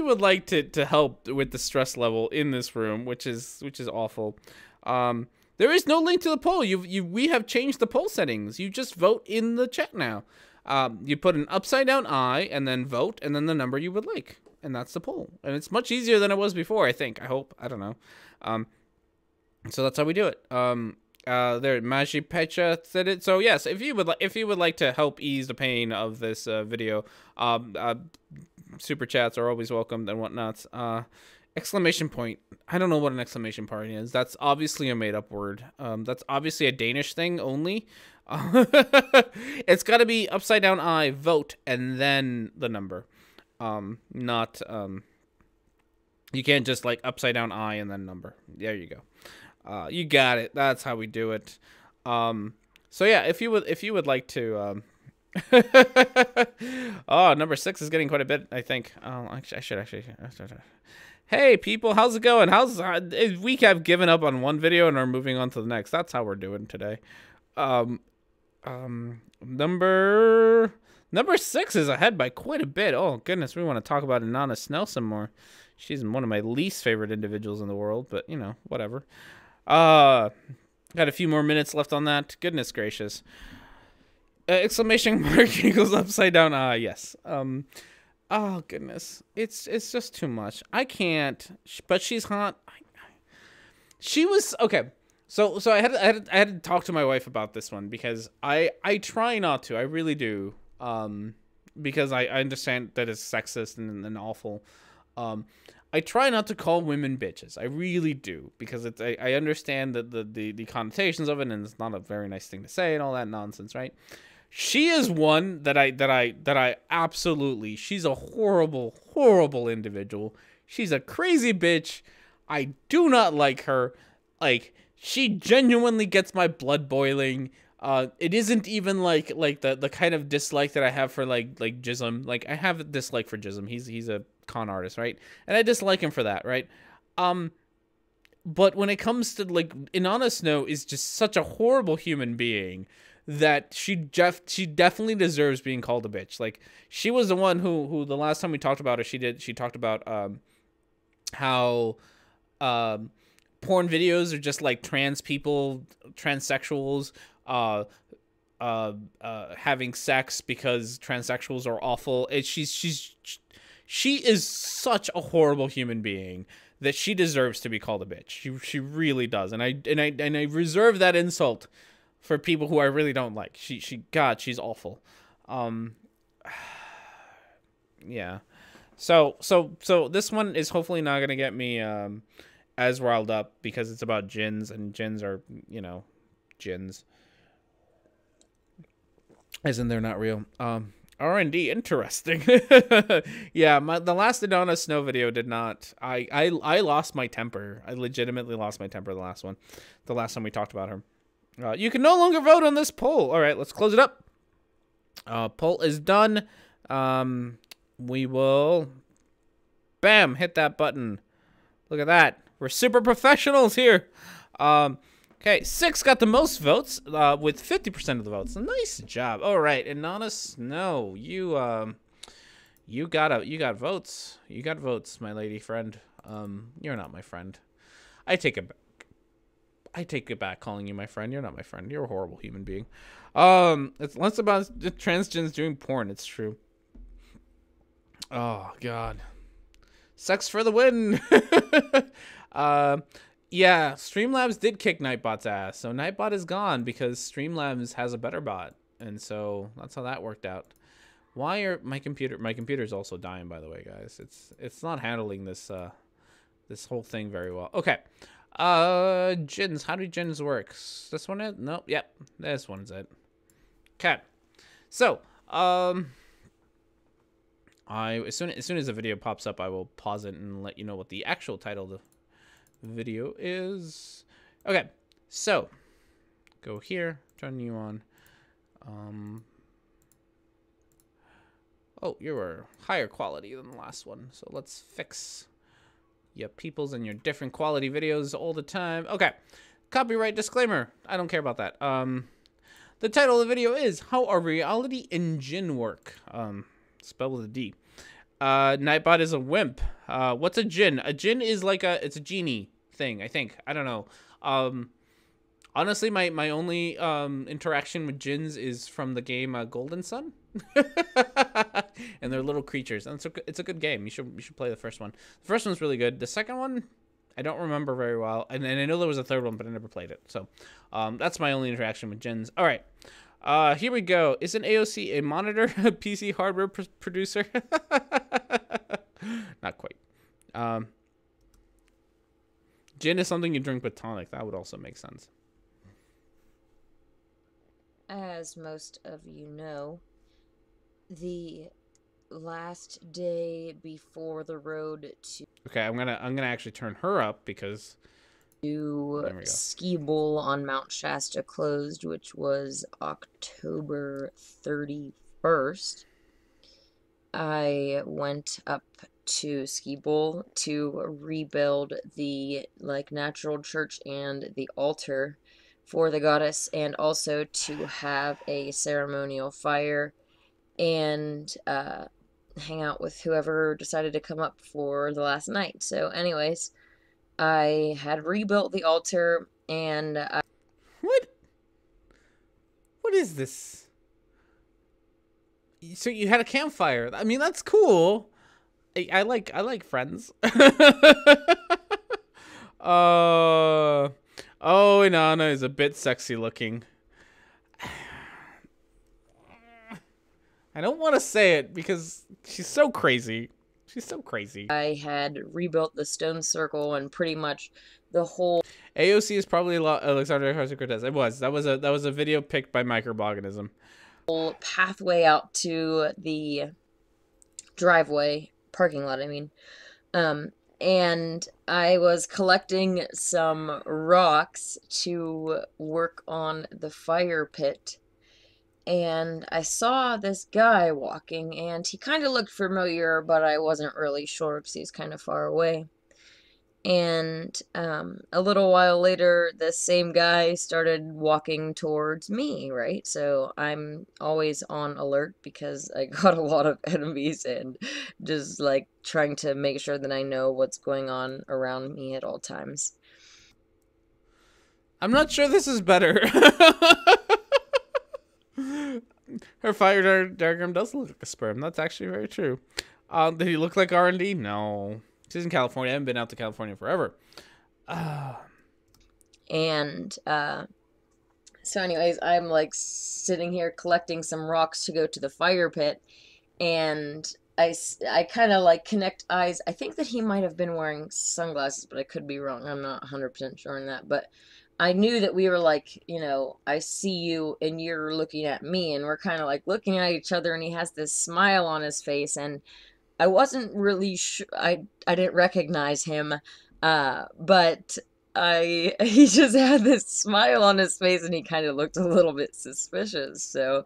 would like to help with the stress level in this room, which is awful. There is no link to the poll. We have changed the poll settings. You just vote in the chat now. You put an upside down I and then vote and then the number you would like. And that's the poll. And it's much easier than it was before, I think. I hope. I don't know. So that's how we do it. There, Magi Pecha said it. So yes, if you would like to help ease the pain of this video, super chats are always welcomed and whatnots. Exclamation point. I don't know what an exclamation point is. That's obviously a made-up word. That's obviously a Danish thing only. It's got to be upside down I, vote, and then the number. Not you can't just like upside down I and then number. There you go. You got it. That's how we do it. So yeah, if you would like to oh, number 6 is getting quite a bit, I think. I should. Hey people, how's it going? We have given up on one video and are moving on to the next. That's how we're doing today. Number 6 is ahead by quite a bit. Oh goodness, we want to talk about Inanna Snell some more. She's one of my least favorite individuals in the world, but you know, whatever. Got a few more minutes left on that. Goodness gracious. Exclamation mark equals upside down. Yes. Oh goodness, it's just too much. I can't. But she's hot. She was okay. So I had to talk to my wife about this one because I try not to. I really do. Because I understand that it's sexist and awful. I try not to call women bitches. I really do because I understand that the connotations of it and it's not a very nice thing to say and all that nonsense, right? She is one that I absolutely, she's a horrible, horrible individual. She's a crazy bitch. I do not like her. Like, she genuinely gets my blood boiling. It isn't even like the kind of dislike that I have for like Jism. Like, I have a dislike for Jism. He's a con artist, right? And I dislike him for that, right? But when it comes to, like, Inanna Snow is just such a horrible human being that she definitely deserves being called a bitch. Like, she was the one who the last time we talked about her, she talked about how porn videos are just like trans people, transsexuals having sex because transsexuals are awful. She is such a horrible human being that she deserves to be called a bitch. She really does. And I reserve that insult for people who I really don't like. God, she's awful. Yeah. So this one is hopefully not gonna get me as riled up because it's about djinns, and djinns are, you know, djinns. As in they're not real. R&D, interesting. Yeah, the last Inanna Snow video did not. I lost my temper. I legitimately lost my temper the last one. The last time we talked about her. You can no longer vote on this poll. All right, let's close it up. Poll is done. We will, bam, hit that button. Look at that. We're super professionals here. Okay, 6 got the most votes with 50% of the votes. Nice job. All right, Inanna Snow, you got votes. You got votes, my lady friend. You're not my friend. I take it back. I take it back calling you my friend. You're not my friend. You're a horrible human being. It's less about transgens doing porn. It's true. Oh God. Sex for the win. Yeah, Streamlabs did kick Nightbot's ass. So Nightbot is gone because Streamlabs has a better bot. And so that's how that worked out. Why are my computer's also dying, by the way, guys. It's not handling this this whole thing very well. Okay. Djinns, how do djinns work? This one is? Nope, yep. This one's it. Okay. So, as soon as the video pops up, I will pause it and let you know what the actual title of the video is. Okay, so go here, turn you on. Oh, you're higher quality than the last one, so let's fix your peoples and your different quality videos all the time. Okay, copyright disclaimer. I don't care about that. The title of the video is How Are Reality and Djinn Work? Spelled with a D. Nightbot is a wimp. What's a djinn? A djinn is like it's a genie thing, I think. I don't know. Honestly, my only interaction with djinns is from the game Golden Sun. And they're little creatures. And it's a good game. You should play the first one. The first one's really good. The second one, I don't remember very well. And I know there was a third one, but I never played it. So that's my only interaction with djinns. All right. Here we go. Is an AOC a monitor PC hardware producer? Not quite. Gin is something you drink with tonic. That would also make sense. As most of you know, the last day before the road to Okay, I'm gonna actually turn her up because Ski Bowl on Mount Shasta closed, which was October 31st. I went up to Ski Bowl to rebuild the natural church and the altar for the goddess, and also to have a ceremonial fire and hang out with whoever decided to come up for the last night. So anyways, I had rebuilt the altar, and What is this? So you had a campfire. I mean, that's cool. I like Friends. Oh, Inanna is a bit sexy looking. I don't want to say it because she's so crazy. She's so crazy. I had rebuilt the stone circle and pretty much the whole AOC is probably Alexandria Ocasio-Cortez. It was. That was a video picked by Microorganism. pathway out to the driveway, parking lot, I mean. And I was collecting some rocks to work on the fire pit. And I saw this guy walking, and he kind of looked familiar, but I wasn't really sure because he's kind of far away. And a little while later, this same guy started walking towards me, right? So I'm always on alert because I got a lot of enemies and just like trying to make sure that I know what's going on around me at all times. I'm not sure this is better. Her fire diagram does look like a sperm. That's actually very true. Did he look like R&D? No. She's in California. I haven't been out to California forever. And so anyways, I'm like sitting here collecting some rocks to go to the fire pit, and I kind of like connect eyes. I think that he might have been wearing sunglasses, but I could be wrong. I'm not 100% sure on that, but I knew that we were like, you know, I see you and you're looking at me, and we're kind of like looking at each other, and he has this smile on his face, and I wasn't really sure, I didn't recognize him, but he just had this smile on his face, and he kind of looked a little bit suspicious. So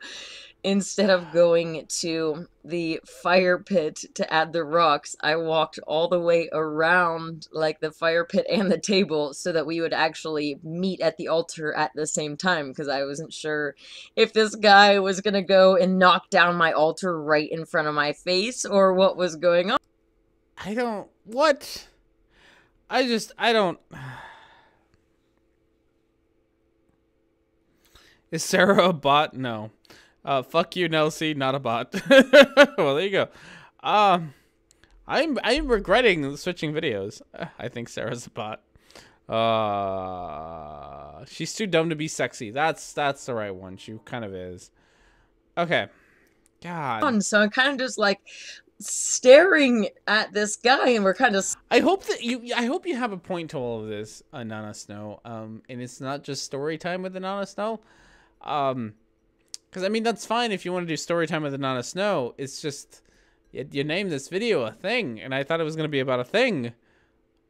instead of going to the fire pit to add the rocks, I walked all the way around like the fire pit and the table so that we would actually meet at the altar at the same time, because I wasn't sure if this guy was gonna go and knock down my altar right in front of my face or what was going on. What? I don't. Is Sarah a bot? No. Fuck you, Nelsie, not a bot. Well, there you go. I'm regretting switching videos. I think Sarah's a bot. She's too dumb to be sexy. That's the right one. She kind of is. Okay. God. So I'm kind of just like staring at this guy, and we're kind of. I hope you have a point to all of this, Inanna Snow. And it's not just story time with Inanna Snow. Because, I mean, that's fine if you want to do story time with Inanna Snow. It's just, you named this video a thing, and I thought it was going to be about a thing.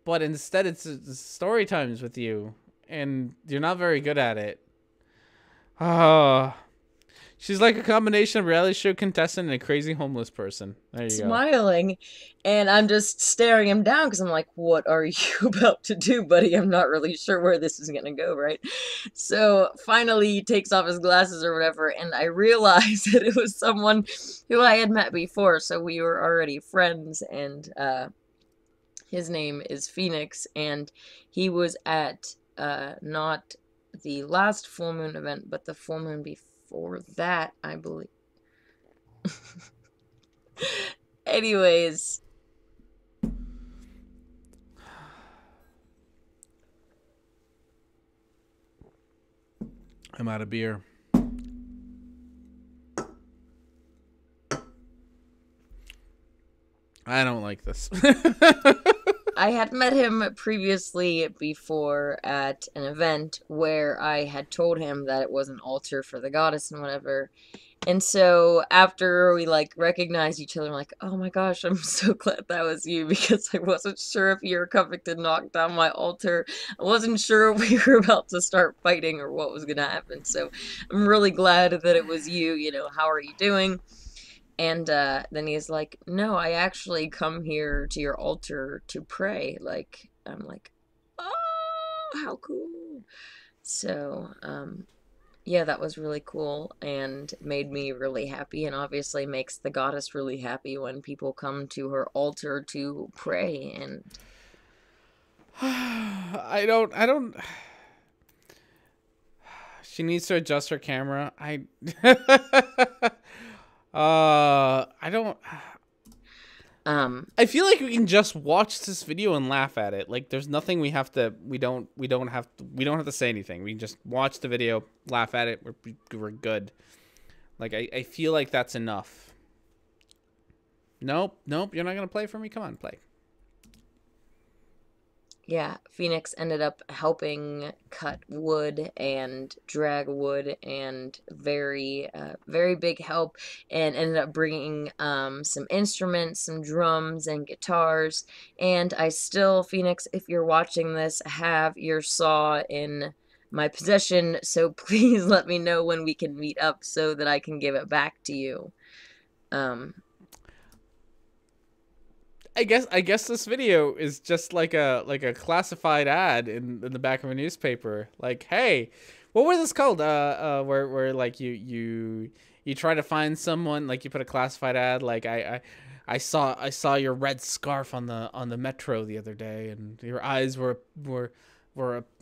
But instead, it's story times with you, and you're not very good at it. She's like a combination of reality show contestant and a crazy homeless person. There you go. Smiling, and I'm just staring him down because I'm like, what are you about to do, buddy? I'm not really sure where this is gonna go, right? So finally he takes off his glasses or whatever, and I realized that it was someone who I had met before, so we were already friends, and his name is Phoenix, and he was at not the last full moon event, but the full moon before that, I believe. Anyways. I'm out of beer. I don't like this. I had met him previously before at an event where I had told him that it was an altar for the goddess and whatever. And so after we like recognized each other, I'm like, oh my gosh, I'm so glad that was you, because I wasn't sure if you were coming to knock down my altar. I wasn't sure if we were about to start fighting or what was going to happen. So I'm really glad that it was you. You know, how are you doing? And then he's like, no, I actually come here to your altar to pray. Like, I'm like, oh, how cool. So, yeah, that was really cool and made me really happy, and obviously makes the goddess really happy when people come to her altar to pray. And I don't she needs to adjust her camera. I don't. I feel like we can just watch this video and laugh at it. Like, there's nothing we have to. We don't have to say anything. We can just watch the video, laugh at it. We're good. Like, I feel like that's enough. Nope. You're not gonna play for me. Come on, play. yeah, Phoenix ended up helping cut wood and drag wood, and very big help, and ended up bringing some instruments, some drums and guitars. And I still, Phoenix, if you're watching this, have your saw in my possession, so please let me know when we can meet up so that I can give it back to you. I guess this video is just like a classified ad in the back of a newspaper. Like, hey, what was this called? Where like you try to find someone, like you put a classified ad, like I saw your red scarf on the metro the other day, and your eyes were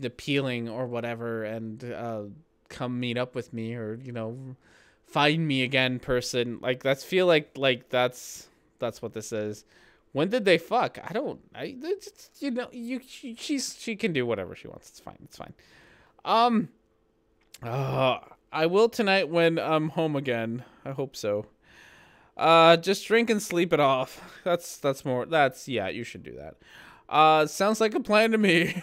appealing or whatever, and come meet up with me, or find me again, person. Like that's what this is. When did they fuck? She can do whatever she wants. It's fine. It's fine. I will tonight when I'm home again. I hope so. Just drink and sleep it off. Yeah, you should do that. Sounds like a plan to me.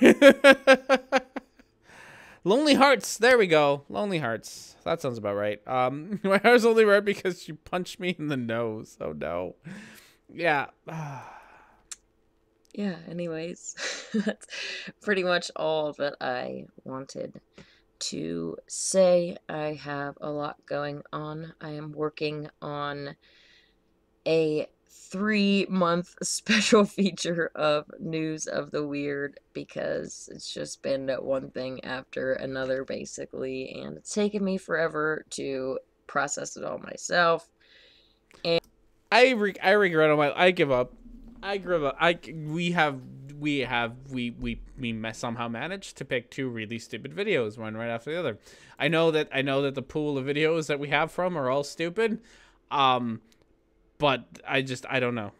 Lonely Hearts. There we go. Lonely Hearts. That sounds about right. My hair's only red because she punched me in the nose. Oh no. Yeah. Yeah, anyways, that's pretty much all that I wanted to say. I have a lot going on. I am working on a 3-month special feature of News of the Weird, because it's just been one thing after another, basically, and it's taken me forever to process it all myself. And I regret I give up. We somehow managed to pick 2 really stupid videos, one right after the other. I know that the pool of videos that we have from are all stupid. But I don't know.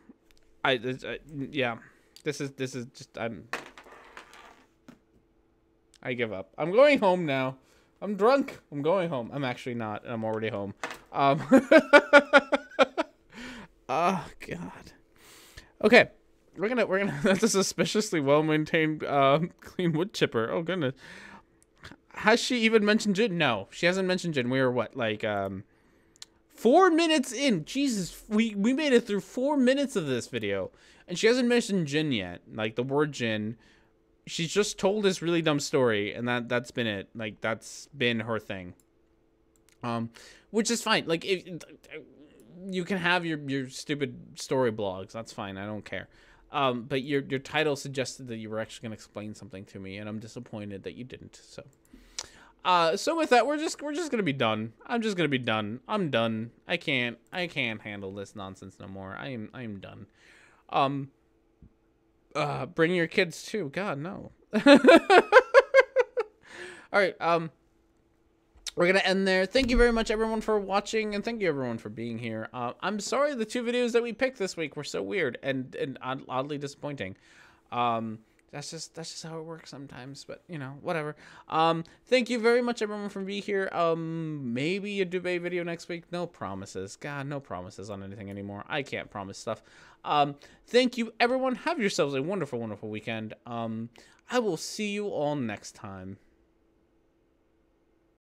Yeah. This is just I give up. I'm going home now. I'm drunk. I'm going home. I'm actually not. I'm already home. Oh god. Okay. We're gonna that's a suspiciously well-maintained clean wood chipper. Oh goodness. Has she even mentioned Jin? No, she hasn't mentioned Jin. We were what, like 4 minutes in. Jesus, we made it through 4 minutes of this video, and she hasn't mentioned Jin yet. Like the word Jin. She's just told this really dumb story, and that's been it. Like that's been her thing. Which is fine. Like if you can have your stupid story blogs, that's fine. I don't care. But your title suggested that you were actually going to explain something to me, and I'm disappointed that you didn't. So with that, we're just gonna be done. I'm just gonna be done. I'm done. I can't handle this nonsense no more. I am done. Bring your kids too. God no. All right. We're gonna end there. Thank you very much, everyone, for watching, and thank you everyone for being here. I'm sorry the 2 videos that we picked this week were so weird and oddly disappointing. That's just how it works sometimes, but whatever. Thank you very much, everyone, for being here. Maybe a debate video next week. No promises. God, no promises on anything anymore. I can't promise stuff. Thank you, everyone. Have yourselves a wonderful, wonderful weekend. I will see you all next time.